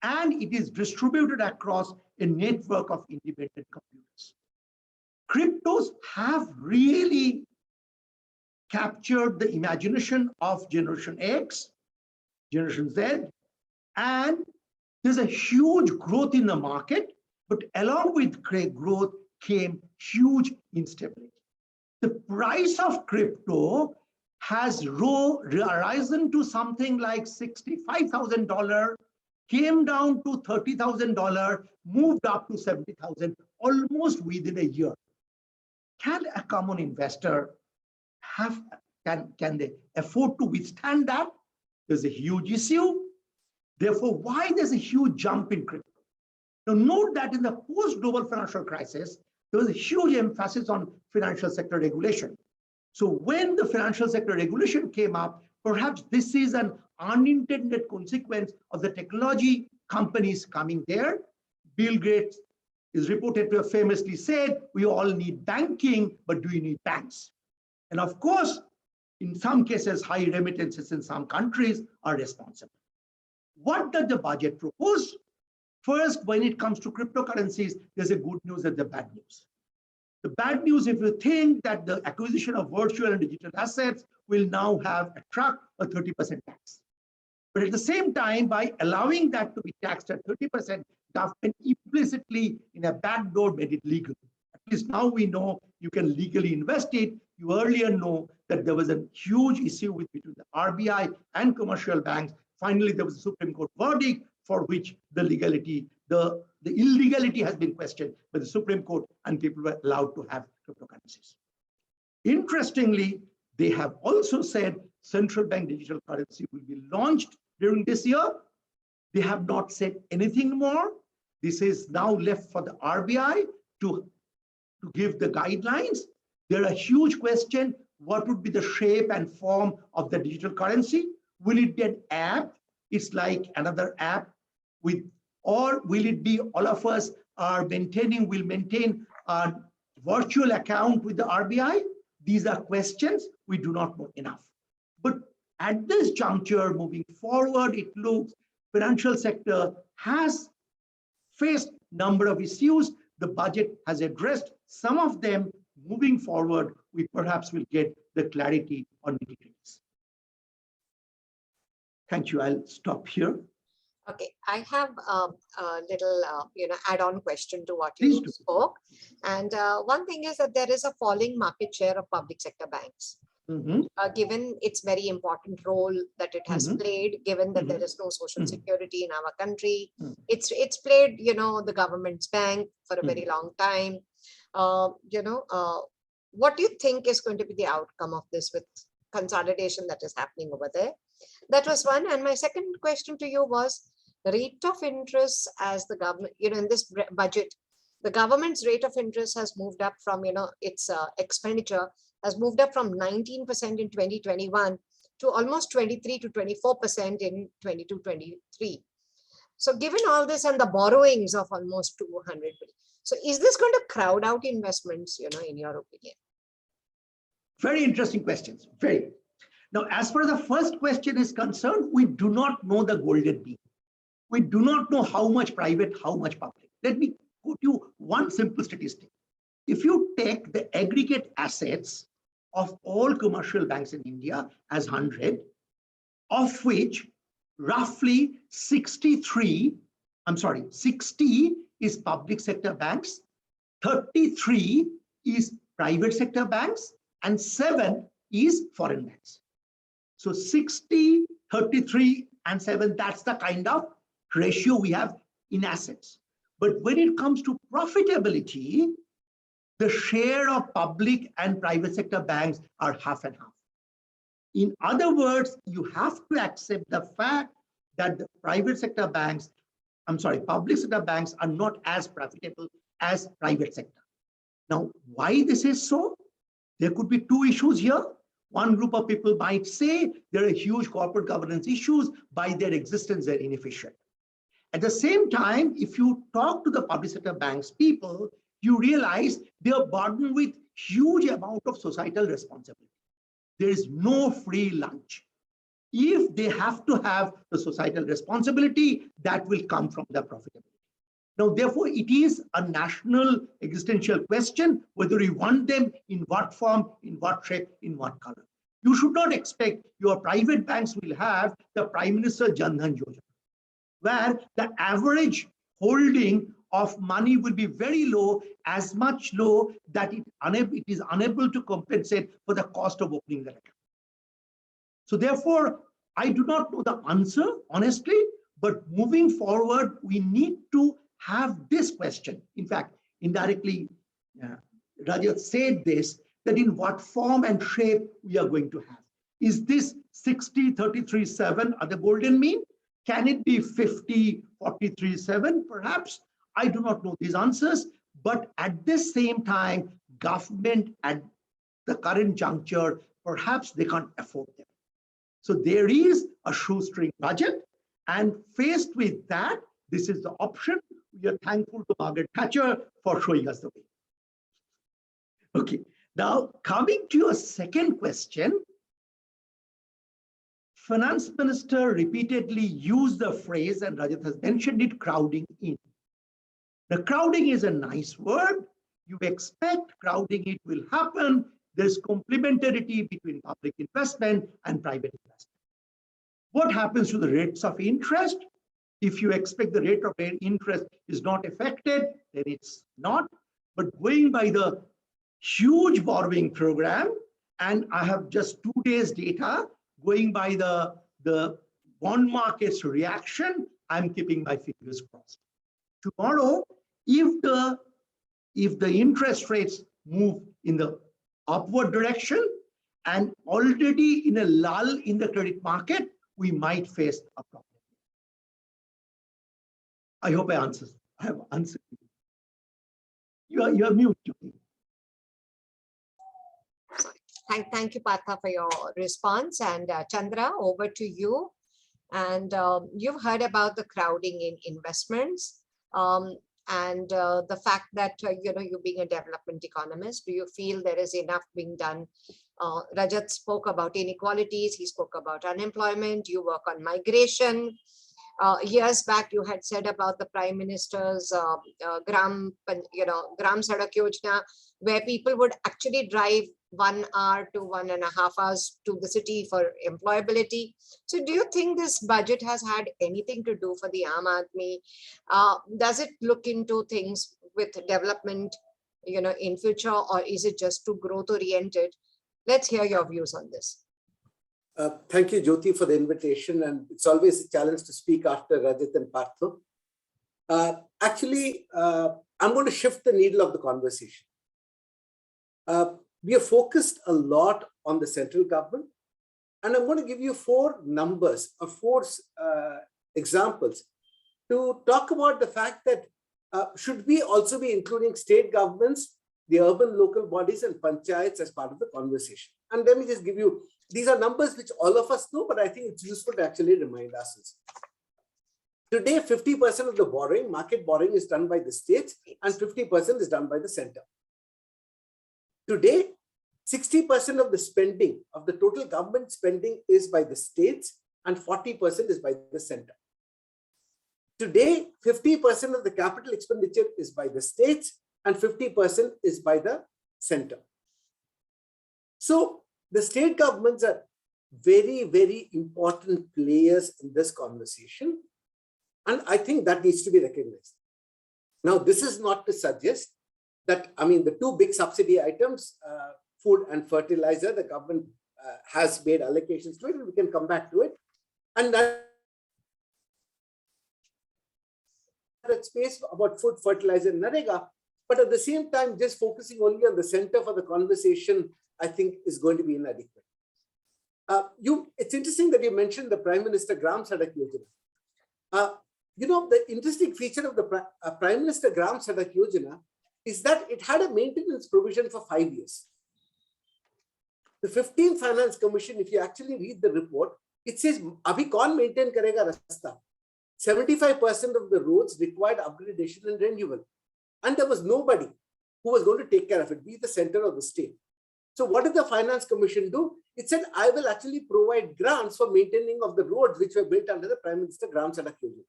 S5: and it is distributed across a network of independent computers. Cryptos have really captured the imagination of Generation X, Generation Z, and there's a huge growth in the market, but along with growth came huge instability. The price of crypto has risen to something like $65,000, came down to $30,000, moved up to $70,000 almost within a year. Can a common investor can they afford to withstand that? There's a huge issue. Therefore, why there's a huge jump in crypto? Now, note that in the post-global financial crisis, there was a huge emphasis on financial sector regulation. So when the financial sector regulation came up, perhaps this is an unintended consequence of the technology companies coming there. Bill Gates is reported to have famously said, we all need banking, but do you need banks? And of course, in some cases, high remittances in some countries are responsible. What does the budget propose? First, when it comes to cryptocurrencies, there's a good news and the bad news. The bad news, if you think that the acquisition of virtual and digital assets will now attract a 30% tax. But at the same time, by allowing that to be taxed at 30%, government implicitly in a backdoor made it legal. At least now we know you can legally invest it. You earlier know that there was a huge issue between the RBI and commercial banks. Finally, there was a Supreme Court verdict for which the illegality has been questioned by the Supreme Court, and people were allowed to have cryptocurrencies. Interestingly, they have also said central bank digital currency will be launched during this year. They have not said anything more. This is now left for the RBI to give the guidelines. There are huge questions. What would be the shape and form of the digital currency? Will it be an app? It's like another app or will it be all of us will maintain a virtual account with the RBI? These are questions we do not know enough. But at this juncture, moving forward, it looks financial sector has faced number of issues. The budget has addressed some of them. Moving forward, we perhaps will get the clarity on nitty-gritties. Thank you. I'll stop here.
S4: Okay, I have a little, add-on question to what
S5: Please
S4: you
S5: do.
S4: spoke. And one thing is that there is a falling market share of public sector banks. Given its very important role that it has played, given that there is no social security in our country, it's played, the government's bank for a very long time. What do you think is going to be the outcome of this with consolidation that is happening over there? That was one. And my second question to you was rate of interest as the government, in this budget, the government's rate of interest has moved up from, its expenditure has moved up from 19% in 2021 to almost 23 to 24% in 22-23. So given all this and the borrowings of almost 200 billion, so is this going to crowd out investments, in your opinion?
S5: Very interesting questions. Very. Now, as far as the first question is concerned, we do not know the golden mean. We do not know how much private, how much public. Let me quote you one simple statistic. If you take the aggregate assets of all commercial banks in India as 100, of which roughly 60 is public sector banks, 33 is private sector banks, and 7 is foreign banks. So 60, 33, and 7, that's the kind of ratio we have in assets. But when it comes to profitability, the share of public and private sector banks are half and half. In other words, you have to accept the fact that the public sector banks are not as profitable as private sector. Now, why this is so? There could be two issues here. One group of people might say there are huge corporate governance issues. By their existence, they're inefficient. At the same time, if you talk to the public sector banks people, you realize they are burdened with huge amount of societal responsibility. There is no free lunch. If they have to have the societal responsibility, that will come from their profitability. Now, therefore, it is a national existential question whether we want them in what form, in what shape, in what color. You should not expect your private banks will have the Prime Minister Jan Dhan Yojana, where the average holding of money will be very low, as much low that it is unable to compensate for the cost of opening the account. So therefore, I do not know the answer, honestly, but moving forward, we need to have this question. In fact, indirectly, Rajat said this, that in what form and shape we are going to have. Is this 60, 33, 7 are the golden mean? Can it be 50, 43, 7? Perhaps. I do not know these answers, but at the same time, government at the current juncture, perhaps they can't afford them. So there is a shoestring budget, and faced with that, this is the option. We are thankful to Margaret Thatcher for showing us the way. Okay, now coming to your second question, Finance Minister repeatedly used the phrase, and Rajat has mentioned it, crowding in. The crowding is a nice word. You expect crowding, it will happen. There's complementarity between public investment and private investment. What happens to the rates of interest? If you expect the rate of interest is not affected, then it's not. But going by the huge borrowing program, and I have just 2 days data, going by the bond market's reaction, I'm keeping my fingers crossed. Tomorrow, if the interest rates move in the upward direction and already in a lull in the credit market, we might face a problem. I hope I have answered you. You are mute, Jyoti.
S4: Thank you, Partha, for your response. And Chandra, over to you. And you've heard about the crowding in investments and the fact that, you being a development economist, do you feel there is enough being done? Rajat spoke about inequalities. He spoke about unemployment. You work on migration. Years back, you had said about the Prime Minister's Gram Sadak Yojana, where people would actually drive 1 hour to 1.5 hours to the city for employability. So do you think this budget has had anything to do for the Aam Aadmi? Does it look into things with development, in future, or is it just too growth oriented? Let's hear your views on this.
S3: Thank you, Jyoti, for the invitation. And it's always a challenge to speak after Rajat and Partha. Actually, I'm going to shift the needle of the conversation. We are focused a lot on the central government. And I'm going to give you 4 numbers or 4 examples to talk about the fact that should we also be including state governments, the urban local bodies and panchayats as part of the conversation. And let me just give you, these are numbers which all of us know, but I think it's useful to actually remind ourselves. Today, 50% of the borrowing, market borrowing, is done by the states and 50% is done by the center. Today, 60% of the spending, of the total government spending, is by the states and 40% is by the center. Today, 50% of the capital expenditure is by the states and 50% is by the center. So the state governments are very, very important players in this conversation. And I think that needs to be recognized. Now, this is not to suggest that, the 2 big subsidy items, food and fertilizer, the government has made allocations to it, and we can come back to it. And that space about food, fertilizer, and Narega. But at the same time, just focusing only on the center for the conversation, I think, is going to be inadequate. It's interesting that you mentioned the Prime Minister Gram Sadak Yojana. The interesting feature of the Prime Minister Gram Sadak Yojana is that it had a maintenance provision for 5 years. The 15th Finance Commission, if you actually read the report, it says, Abhi kaun maintain karega rasta? 75% of the roads required upgradation and renewal. And there was nobody who was going to take care of it, be the center or the state. So what did the Finance Commission do? It said, I will actually provide grants for maintaining of the roads which were built under the Prime Minister Gram Sadak Yojana.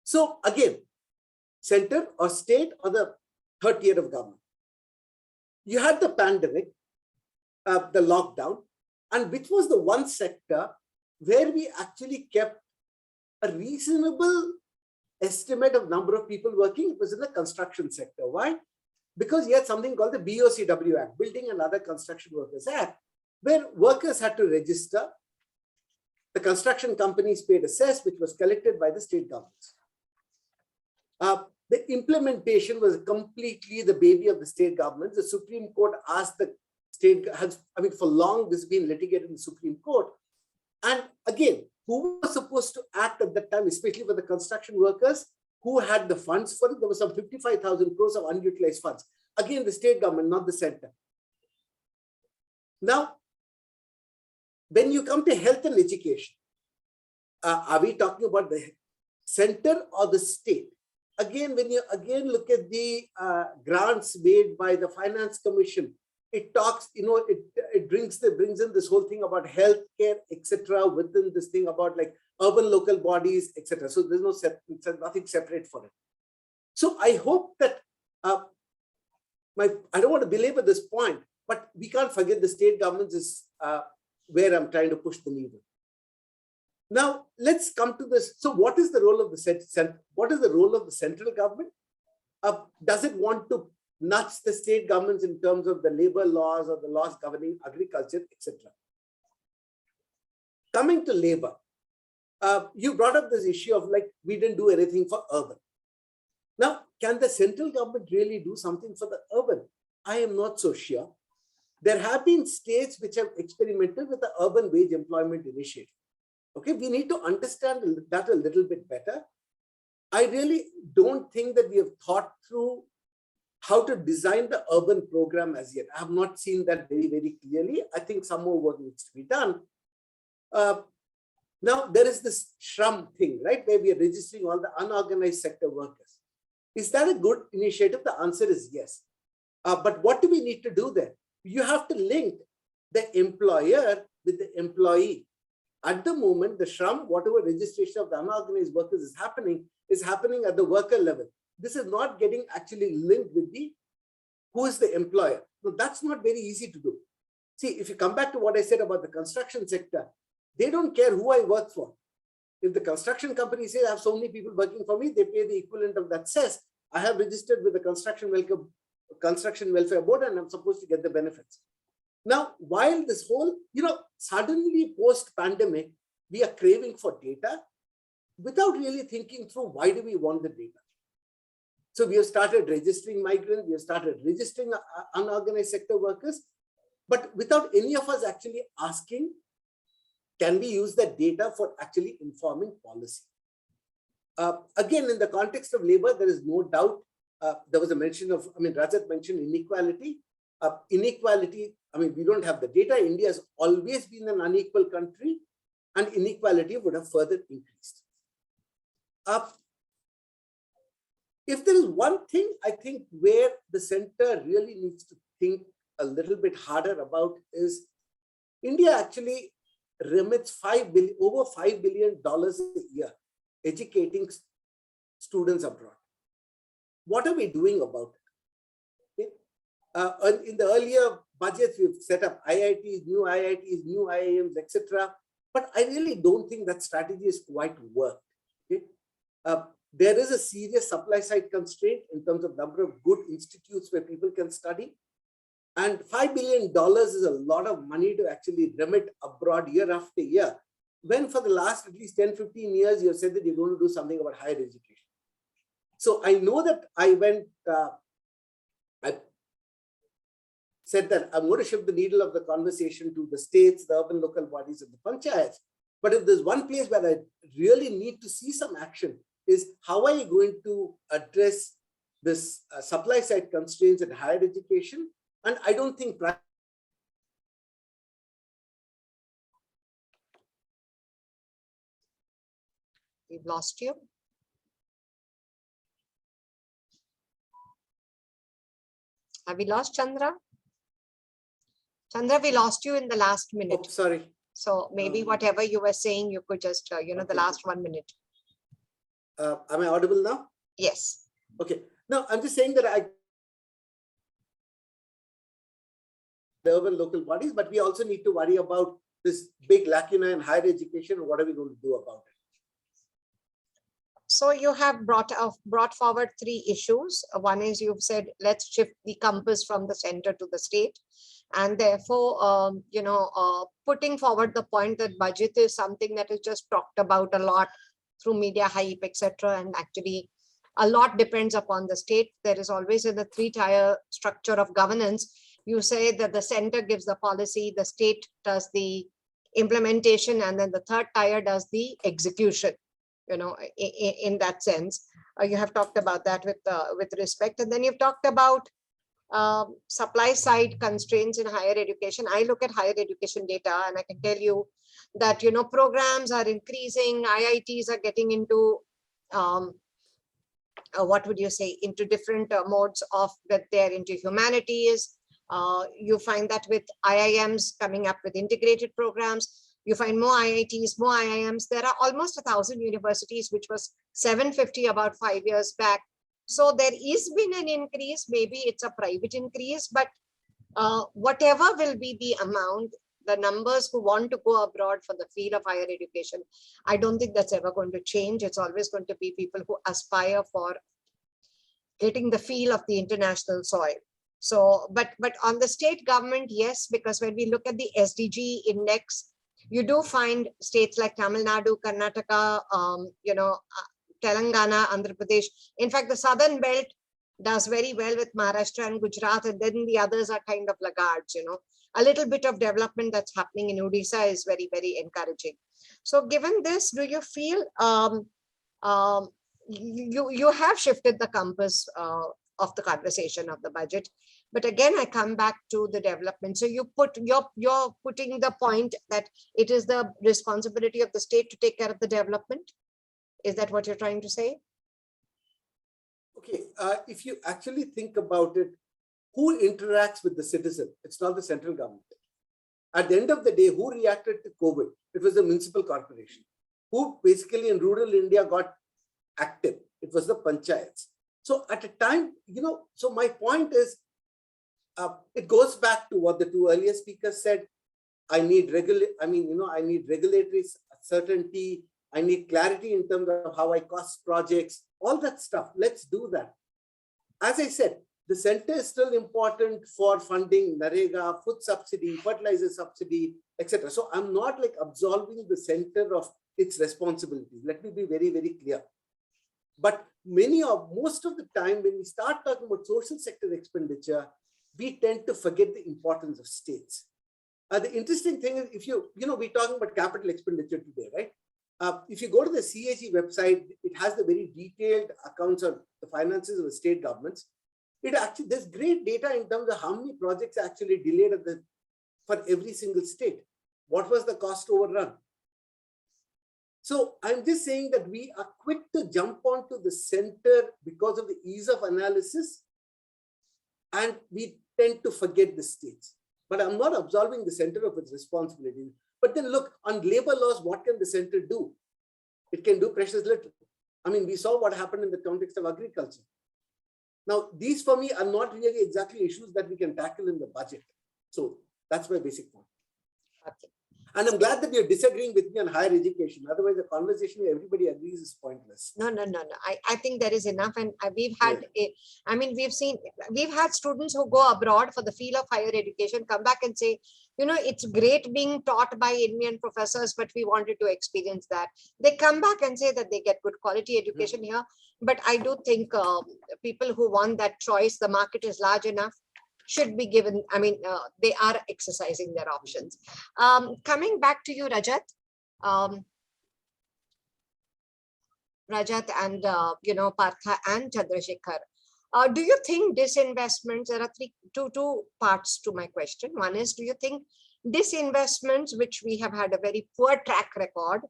S3: So again, center or state or the third tier of government. You had the pandemic, the lockdown, and which was the one sector where we actually kept a reasonable estimate of number of people working. It was in the construction sector. Why? Because you had something called the BOCW Act, Building and Other Construction Workers Act, where workers had to register. The construction companies paid a cess, which was collected by the state governments. The implementation was completely the baby of the state governments. The Supreme Court asked the state, for long this has been litigated in the Supreme Court. And again, who was supposed to act at that time, especially for the construction workers, who had the funds for it? There was some 55,000 crores of unutilized funds. Again, the state government, not the center. Now, when you come to health and education, are we talking about the center or the state? Again, when you look at the grants made by the Finance Commission, it talks, it brings in this whole thing about healthcare, etc. within this thing about like urban local bodies, etc. So there's nothing separate for it. So I hope that I don't want to belabor this point, but we can't forget the state governments is where I'm trying to push the needle. Now let's come to this. So what is the role of the central government? Does it want to nudge the state governments in terms of the labor laws or the laws governing agriculture, etc.? Coming to labor, you brought up this issue of like, we didn't do anything for urban. Now, can the central government really do something for the urban? I am not so sure. There have been states which have experimented with the urban wage employment initiative. Okay, we need to understand that a little bit better. I really don't think that we have thought through how to design the urban program as yet. I have not seen that very, very clearly. I think some more work needs to be done. Now, there is this SHRM thing, right, where we are registering all the unorganized sector workers. Is that a good initiative? The answer is yes. But what do we need to do there? You have to link the employer with the employee. At the moment, the SHRM, whatever registration of the unorganized workers is happening at the worker level. This is not getting actually linked with who is the employer. No, that's not very easy to do. See, if you come back to what I said about the construction sector, they don't care who I work for. If the construction company says I have so many people working for me, they pay the equivalent of that cess. I have registered with the Construction Welfare Board and I'm supposed to get the benefits. Now, while this whole, suddenly post-pandemic, we are craving for data without really thinking through why do we want the data. So we have started registering migrants, we have started registering unorganized sector workers, but without any of us actually asking, can we use that data for actually informing policy? Again, in the context of labor, there is no doubt, there was a mention of, Rajat mentioned inequality. Inequality, we don't have the data. India has always been an unequal country and inequality would have further increased. If there is one thing, I think, where the center really needs to think a little bit harder about is India actually remits over $5 billion a year educating students abroad. What are we doing about it? Okay? In the earlier budgets, we've set up IITs, new IIMs, etc. But I really don't think that strategy is quite worked. Okay? There is a serious supply side constraint in terms of number of good institutes where people can study. And $5 billion is a lot of money to actually remit abroad year after year, when for the last at least 10, 15 years, you have said that you're going to do something about higher education. So I know that I said that I'm going to shift the needle of the conversation to the states, the urban local bodies, and the panchayats. But if there's one place where I really need to see some action, is how are you going to address this supply side constraints in higher education? And I don't think
S4: we've lost you. Have we lost Chandra? Chandra, we lost you in the last minute.
S3: Oh, sorry.
S4: So maybe whatever you were saying, you could just, the last 1 minute.
S3: Am I audible now?
S4: Yes.
S3: Okay. No, I'm just saying that the urban local bodies, but we also need to worry about this big lacuna in higher education. What are we going to do about it?
S4: So you have brought forward 3 issues. One is you've said, let's shift the compass from the center to the state. And therefore, putting forward the point that budget is something that is just talked about a lot through media hype, etc. And actually, a lot depends upon the state. There is always in the 3-tier structure of governance. You say that the center gives the policy, the state does the implementation, and then the 3rd tier does the execution. In that sense, you have talked about that with respect, and then you've talked about supply side constraints in higher education. I look at higher education data, and I can tell you that programs are increasing. IITs are getting into what would you say, into different modes of that they're into humanities. You find that with IIMs coming up with integrated programs. You find more IITs, more IIMs. There are almost 1,000 universities, which was 750 about 5 years back. So there is been an increase. Maybe it's a private increase, but whatever will be the amount, the numbers who want to go abroad for the field of higher education, I don't think that's ever going to change. It's always going to be people who aspire for getting the feel of the international soil. So, but on the state government, yes, because when we look at the SDG index, you do find states like Tamil Nadu, Karnataka, Telangana, Andhra Pradesh. In fact, the southern belt does very well with Maharashtra and Gujarat, and then the others are kind of laggards. A little bit of development that's happening in Odisha is very, very encouraging. So given this, do you feel you have shifted the compass of the conversation of the budget. But again, I come back to the development. So you're putting the point that it is the responsibility of the state to take care of the development. Is that what you're trying to say?
S3: Okay, if you actually think about it, who interacts with the citizen? It's not the central government. At the end of the day, who reacted to COVID? It was the municipal corporation. Who basically in rural India got active? It was the panchayats. So at a time, so my point is, it goes back to what the two earlier speakers said. I need regulatory certainty. I need clarity in terms of how I cost projects, all that stuff. Let's do that. As I said, the center is still important for funding Narega, food subsidy, fertilizer subsidy, etc. So I'm not like absolving the center of its responsibilities. Let me be very, very clear. But most of the time, when we start talking about social sector expenditure, we tend to forget the importance of states. The interesting thing is, if we're talking about capital expenditure today, right? If you go to the CAG website, it has the very detailed accounts of the finances of the state governments. There's great data in terms of how many projects are actually delayed for every single state. What was the cost overrun? So I'm just saying that we are quick to jump onto the center because of the ease of analysis, and we tend to forget the states. But I'm not absolving the center of its responsibility. But then look, on labor laws, what can the center do? It can do precious little. I mean, we saw what happened in the context of agriculture. Now, these for me are not really exactly issues that we can tackle in the budget. So that's my basic point.
S4: Okay.
S3: And I'm glad that you're disagreeing with me on higher education. Otherwise, the conversation where everybody agrees is pointless.
S4: No. I think there is enough. And we've had, we've had students who go abroad for the field of higher education, come back and say, it's great being taught by Indian professors, but we wanted to experience that. They come back and say that they get good quality education here. But I do think people who want that choice, the market is large enough, should be given. They are exercising their options. Coming back to you, Rajat. Rajat and Partha and Chandrasekhar. Do you think disinvestments? There are two parts to my question. One is, do you think disinvestments, which we have had a very poor track record,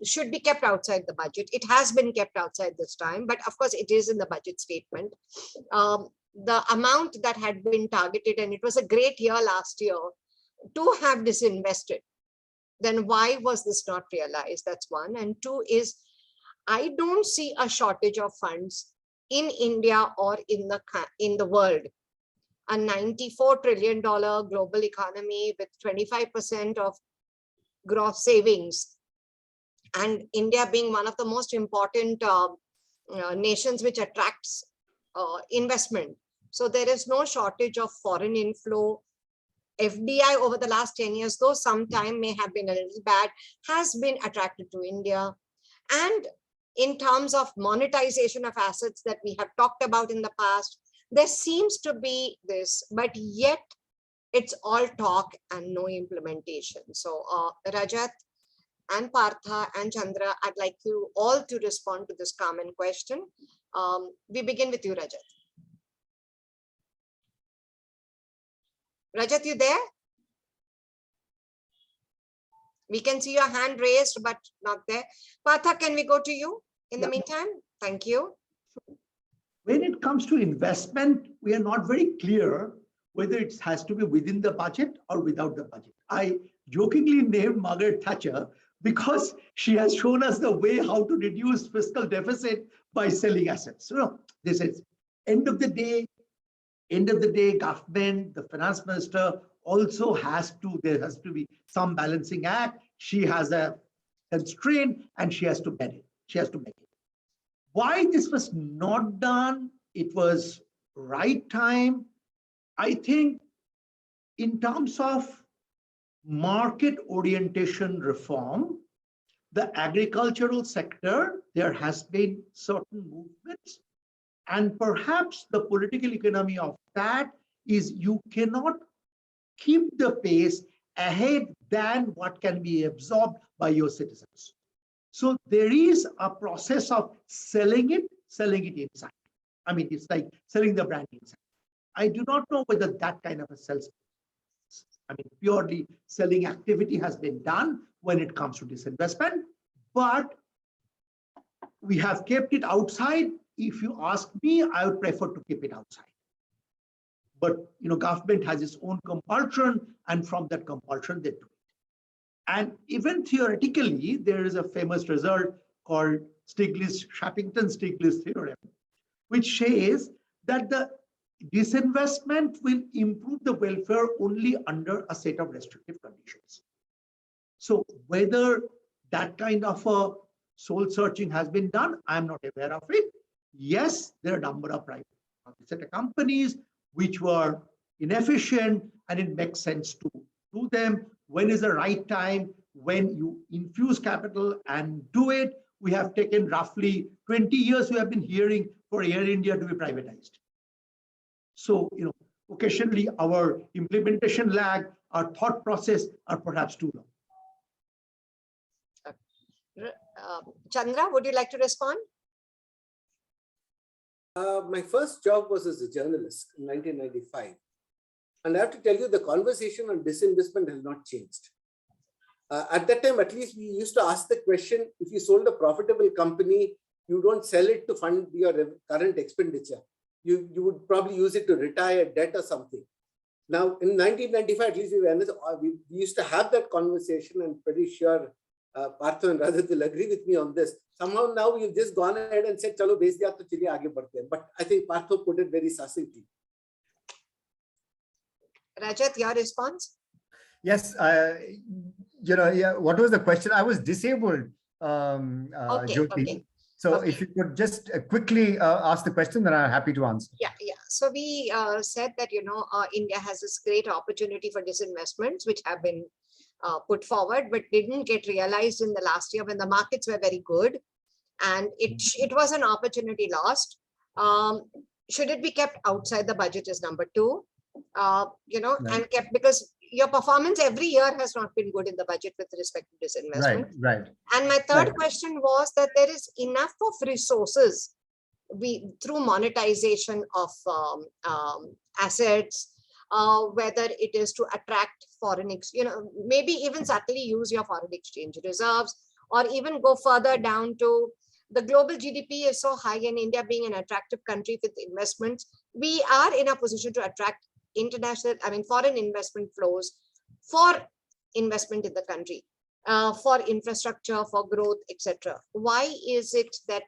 S4: should be kept outside the budget? It has been kept outside this time, but of course it is in the budget statement. The amount that had been targeted, and it was a great year last year to have disinvested, then why was this not realized? That's one. And two is, I don't see a shortage of funds in India or in the world. A $94 trillion global economy with 25% of gross savings, and India being one of the most important nations which attracts investment. So there is no shortage of foreign inflow. FDI over the last 10 years, though sometime may have been a little bad, has been attracted to India. And in terms of monetization of assets that we have talked about in the past, there seems to be this, but yet it's all talk and no implementation. So Rajat and Partha and Chandra, I'd like you all to respond to this common question. We begin with you, Rajat. Rajat, you there? We can see your hand raised, but not there. Partha, can we go to you in the meantime? Thank you.
S5: When it comes to investment, we are not very clear whether it has to be within the budget or without the budget. I jokingly named Margaret Thatcher because she has shown us the way how to reduce fiscal deficit by selling assets. So this is end of the day, government, the finance minister also there has to be some balancing act. She has a constraint and she has to make it. Why this was not done? It was right time. I think in terms of market orientation reform, the agricultural sector, there has been certain movements, and perhaps the political economy of that is you cannot keep the pace ahead than what can be absorbed by your citizens. So there is a process of selling it inside. I mean, it's like selling the brand inside. I do not know whether that kind of a sales, I mean, purely selling activity has been done when it comes to disinvestment, but we have kept it outside. If you ask me, I would prefer to keep it outside. But government has its own compulsion, and from that compulsion they do it. And even theoretically, there is a famous result called Shappington-Stiglitz theorem, which says that the disinvestment will improve the welfare only under a set of restrictive conditions. So whether that kind of a soul searching has been done, I'm not aware of it. Yes, there are a number of private sector companies which were inefficient, and it makes sense to do them. When is the right time? When you infuse capital and do it. We have taken roughly 20 years we have been hearing for Air India to be privatized. So, occasionally our implementation lag, our thought process are perhaps too long.
S4: Chandra, would you like to respond?
S3: My first job was as a journalist in 1995. And I have to tell you, the conversation on disinvestment has not changed. At that time, at least we used to ask the question, if you sold a profitable company, you don't sell it to fund your current expenditure. You would probably use it to retire debt or something. Now, in 1995, at least we used to have that conversation, and pretty sure Partha and Rajat will agree with me on this. Somehow now we've just gone ahead and said, "Chalo, bech diya to chaliye aage badhte hain." But I think Partha put it very succinctly.
S4: Rajat, your response?
S2: Yes, what was the question? I was disabled, Jyoti.
S4: Okay.
S2: So
S4: Okay.
S2: if you could just quickly ask the question, then I'm happy to answer.
S4: Yeah. So we said that, India has this great opportunity for disinvestments, which have been put forward, but didn't get realized in the last year when the markets were very good. And it was an opportunity lost. Should it be kept outside the budget is number two,
S2: Right.
S4: and kept, because your performance every year has not been good in the budget with respect to disinvestment.
S2: Right.
S4: And my third
S2: Right.
S4: question was that there is enough of resources through monetization of assets, whether it is to attract foreign, maybe even subtly use your foreign exchange reserves, or even go further down to the global GDP is so high, and India being an attractive country with investments, we are in a position to attract foreign investment flows for investment in the country, for infrastructure, for growth, etc. Why is it that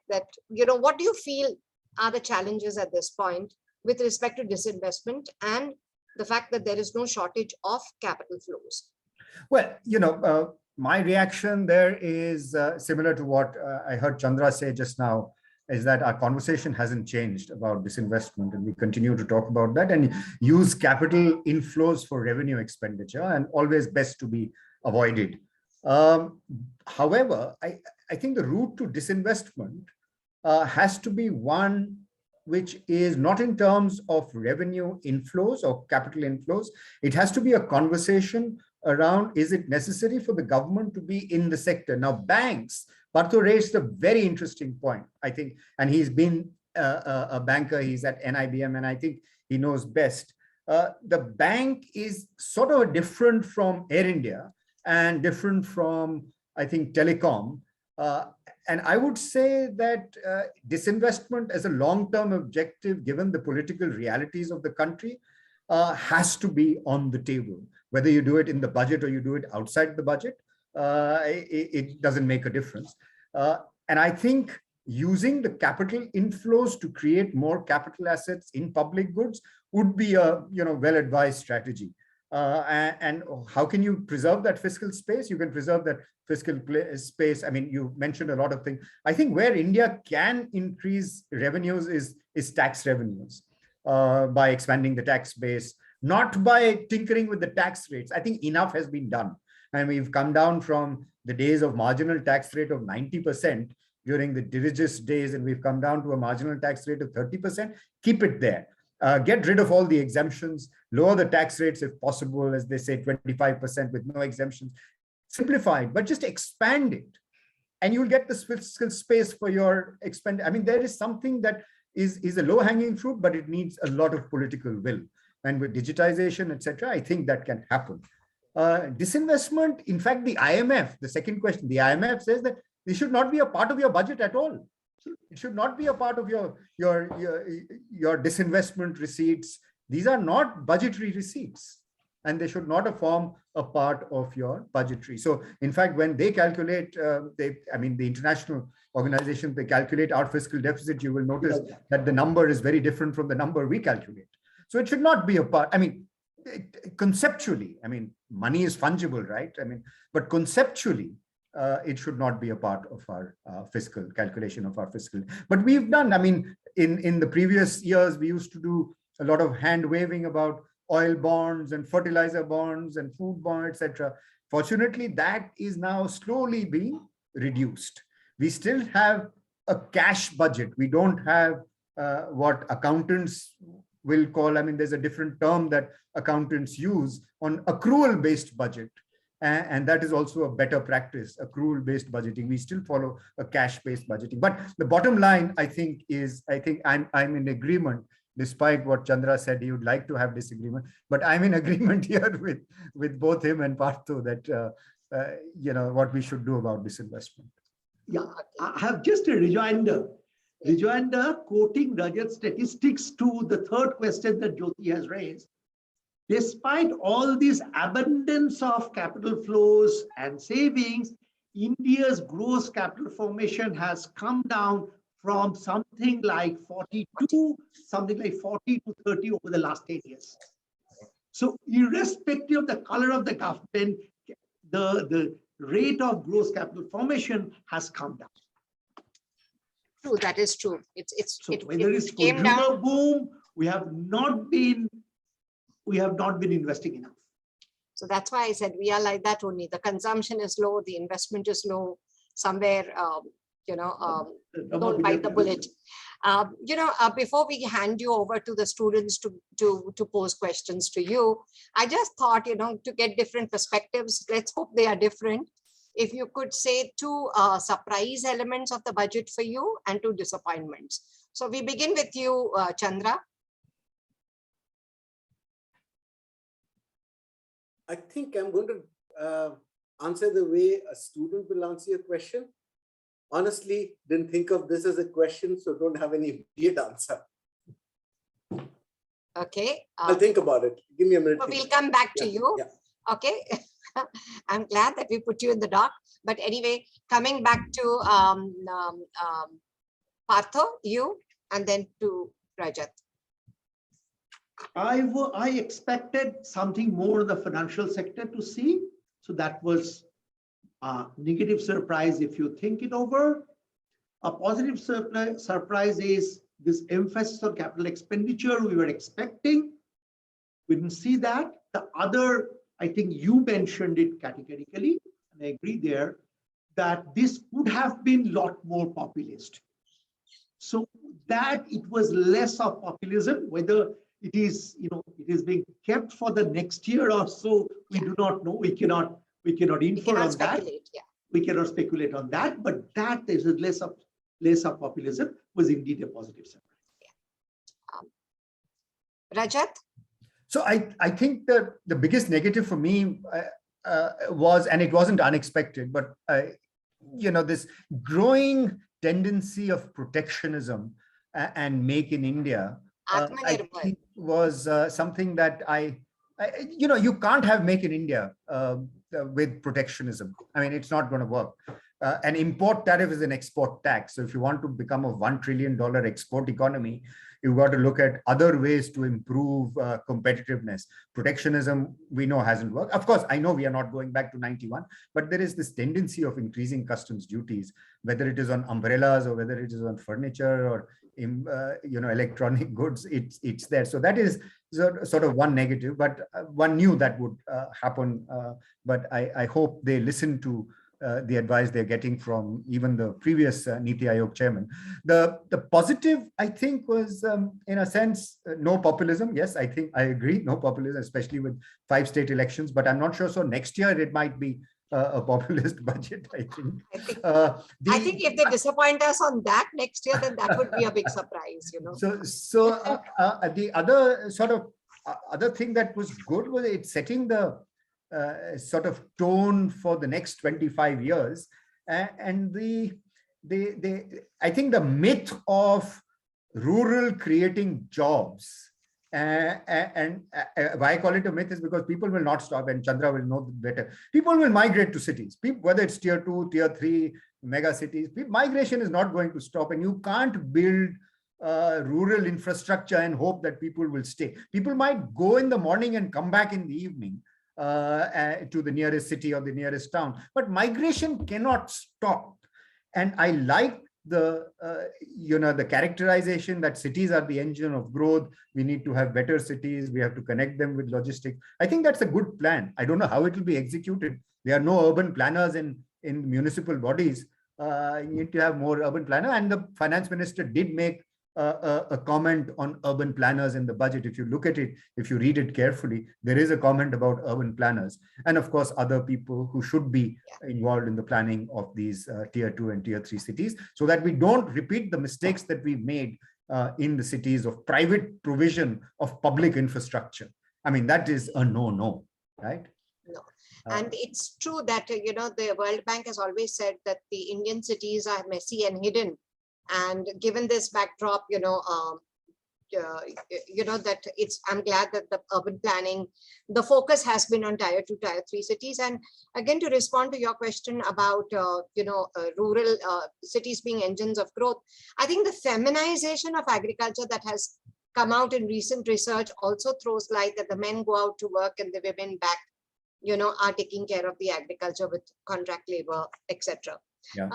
S4: what do you feel are the challenges at this point with respect to disinvestment and the fact that there is no shortage of capital flows?
S2: Well, my reaction there is similar to what I heard Chandra say just now, is that our conversation hasn't changed about disinvestment, and we continue to talk about that and use capital inflows for revenue expenditure, and always best to be avoided. However, I think the route to disinvestment has to be one which is not in terms of revenue inflows or capital inflows. It has to be a conversation around, is it necessary for the government to be in the sector? Now, banks, Partha raised a very interesting point, I think, and he's been a banker, he's at NIBM, and I think he knows best. The bank is sort of different from Air India and different from, I think, telecom. And I would say that disinvestment as a long-term objective, given the political realities of the country, has to be on the table. Whether you do it in the budget or you do it outside the budget, it doesn't make a difference. And I think using the capital inflows to create more capital assets in public goods would be a well-advised strategy. And how can you preserve that fiscal space? You can preserve that fiscal space. I mean, you mentioned a lot of things. I think where India can increase revenues is tax revenues by expanding the tax base, not by tinkering with the tax rates. I think enough has been done. And we've come down from the days of marginal tax rate of 90% during the dirigious days, and we've come down to a marginal tax rate of 30%. Keep it there. Get rid of all the exemptions, lower the tax rates if possible, as they say, 25% with no exemptions. Simplify it, but just expand it. and you'll get this fiscal space for your expend. I mean, there is something that is a low-hanging fruit, but it needs a lot of political will. And with digitization, etc., I think that can happen. Disinvestment, in fact, the IMF, the second question, the IMF says that this should not be a part of your budget at all. It should not be a part of your disinvestment receipts. These are not budgetary receipts, and they should not form a part of your budgetary. So in fact, when they calculate, the international organizations, they calculate our fiscal deficit, you will notice that the number is very different from the number we calculate. So it should not be a part. I mean, conceptually, I mean, money is fungible, right? I mean, but conceptually, it should not be a part of our fiscal calculation of our fiscal. But we've done, I mean, in the previous years, we used to do a lot of hand waving about oil bonds and fertilizer bonds and food bonds, etc. Fortunately, that is now slowly being reduced. We still have a cash budget. We don't have what accountants will call, I mean, there's a different term that accountants use on accrual-based budget. And that is also a better practice, accrual-based budgeting. We still follow a cash-based budgeting. But the bottom line, I think, is I'm in agreement, despite what Chandra said, he would like to have disagreement. But I'm in agreement here with both him and Partho that what we should do about disinvestment.
S5: Yeah, I have just a rejoinder. Quoting Rajat's statistics to the third question that Jyoti has raised. Despite all this abundance of capital flows and savings, India's gross capital formation has come down from something like 42 to 30 over the last 10 years. So irrespective of the color of the government, the rate of gross capital formation has come down.
S4: True, that is true.
S5: Whether it's consumer boom, we have not been investing enough.
S4: So that's why I said we are like that only. The consumption is low, the investment is low. Somewhere, don't bite the bullet. Before we hand you over to the students to pose questions to you, I just thought, to get different perspectives, let's hope they are different. If you could say 2 surprise elements of the budget for you and 2 disappointments. So we begin with you, Chandra.
S3: I think I'm going to answer the way a student will answer your question. Honestly, didn't think of this as a question, so don't have any immediate answer.
S4: Okay.
S3: I'll think about it. Give me a minute.
S4: So we'll come back to you.
S3: Yeah.
S4: Okay. I'm glad that we put you in the dark. But anyway, coming back to Partho, you, and then to Rajat.
S5: I expected something more in the financial sector to see. So that was a negative surprise if you think it over. A positive surprise is this emphasis on capital expenditure we were expecting. We didn't see that. The other, I think you mentioned it categorically, and I agree there, that this would have been a lot more populist. So that it was less of populism, whether it is, it is being kept for the next year or so, we do not know. We cannot infer on that.
S4: Yeah.
S5: We cannot speculate on that, but that is less of populism was indeed a positive surprise.
S4: Rajat?
S2: So I think that the biggest negative for me was, and it wasn't unexpected, but this growing tendency of protectionism and make in India I think was something that you can't have make in India with protectionism. I mean, it's not going to work. An import tariff is an export tax. So if you want to become a $1 trillion export economy, you've got to look at other ways to improve competitiveness. Protectionism, we know, hasn't worked. Of course, I know we are not going back to 91, but there is this tendency of increasing customs duties, whether it is on umbrellas or whether it is on furniture or electronic goods, it's there. So that is sort of one negative, but one knew that would happen. But I hope they listen to the advice they're getting from even the previous Niti Aayog chairman. The positive, I think, was in a sense, no populism. Yes, I think I agree, no populism, especially with 5 state elections, but I'm not sure. So next year it might be a populist budget, I think.
S4: I think,
S2: Uh,
S4: I think if they disappoint us on that next year, then that would be a big surprise, you know.
S2: The other sort of other thing that was good was it setting the sort of tone for the next 25 years. And I think the myth of rural creating jobs, and why I call it a myth is because people will not stop, and Chandra will know better. People will migrate to cities, whether it's tier 2, tier 3, mega cities. Migration is not going to stop, and you can't build rural infrastructure and hope that people will stay. People might go in the morning and come back in the evening to the nearest city or the nearest town, but migration cannot stop. And I like the the characterization that cities are the engine of growth. We need to have better cities. We have to connect them with logistics. I think that's a good plan. I don't know how it will be executed. There are no urban planners in municipal bodies. You need to have more urban planner. And the finance minister did make a comment on urban planners in the budget. If you look at it, if you read it carefully, there is a comment about urban planners, and of course other people who should be involved in the planning of these tier 2 and tier 3 cities, so that we don't repeat the mistakes that we made in the cities of private provision of public infrastructure. I mean, that is a no, right?
S4: No. And it's true that, the World Bank has always said that the Indian cities are messy and hidden. And given this backdrop, that I'm glad that the urban planning, the focus has been on tier 2, tier 3 cities. And again, to respond to your question about, rural cities being engines of growth, I think the feminization of agriculture that has come out in recent research also throws light that the men go out to work and the women back, are taking care of the agriculture with contract labor, etc.
S2: Yeah.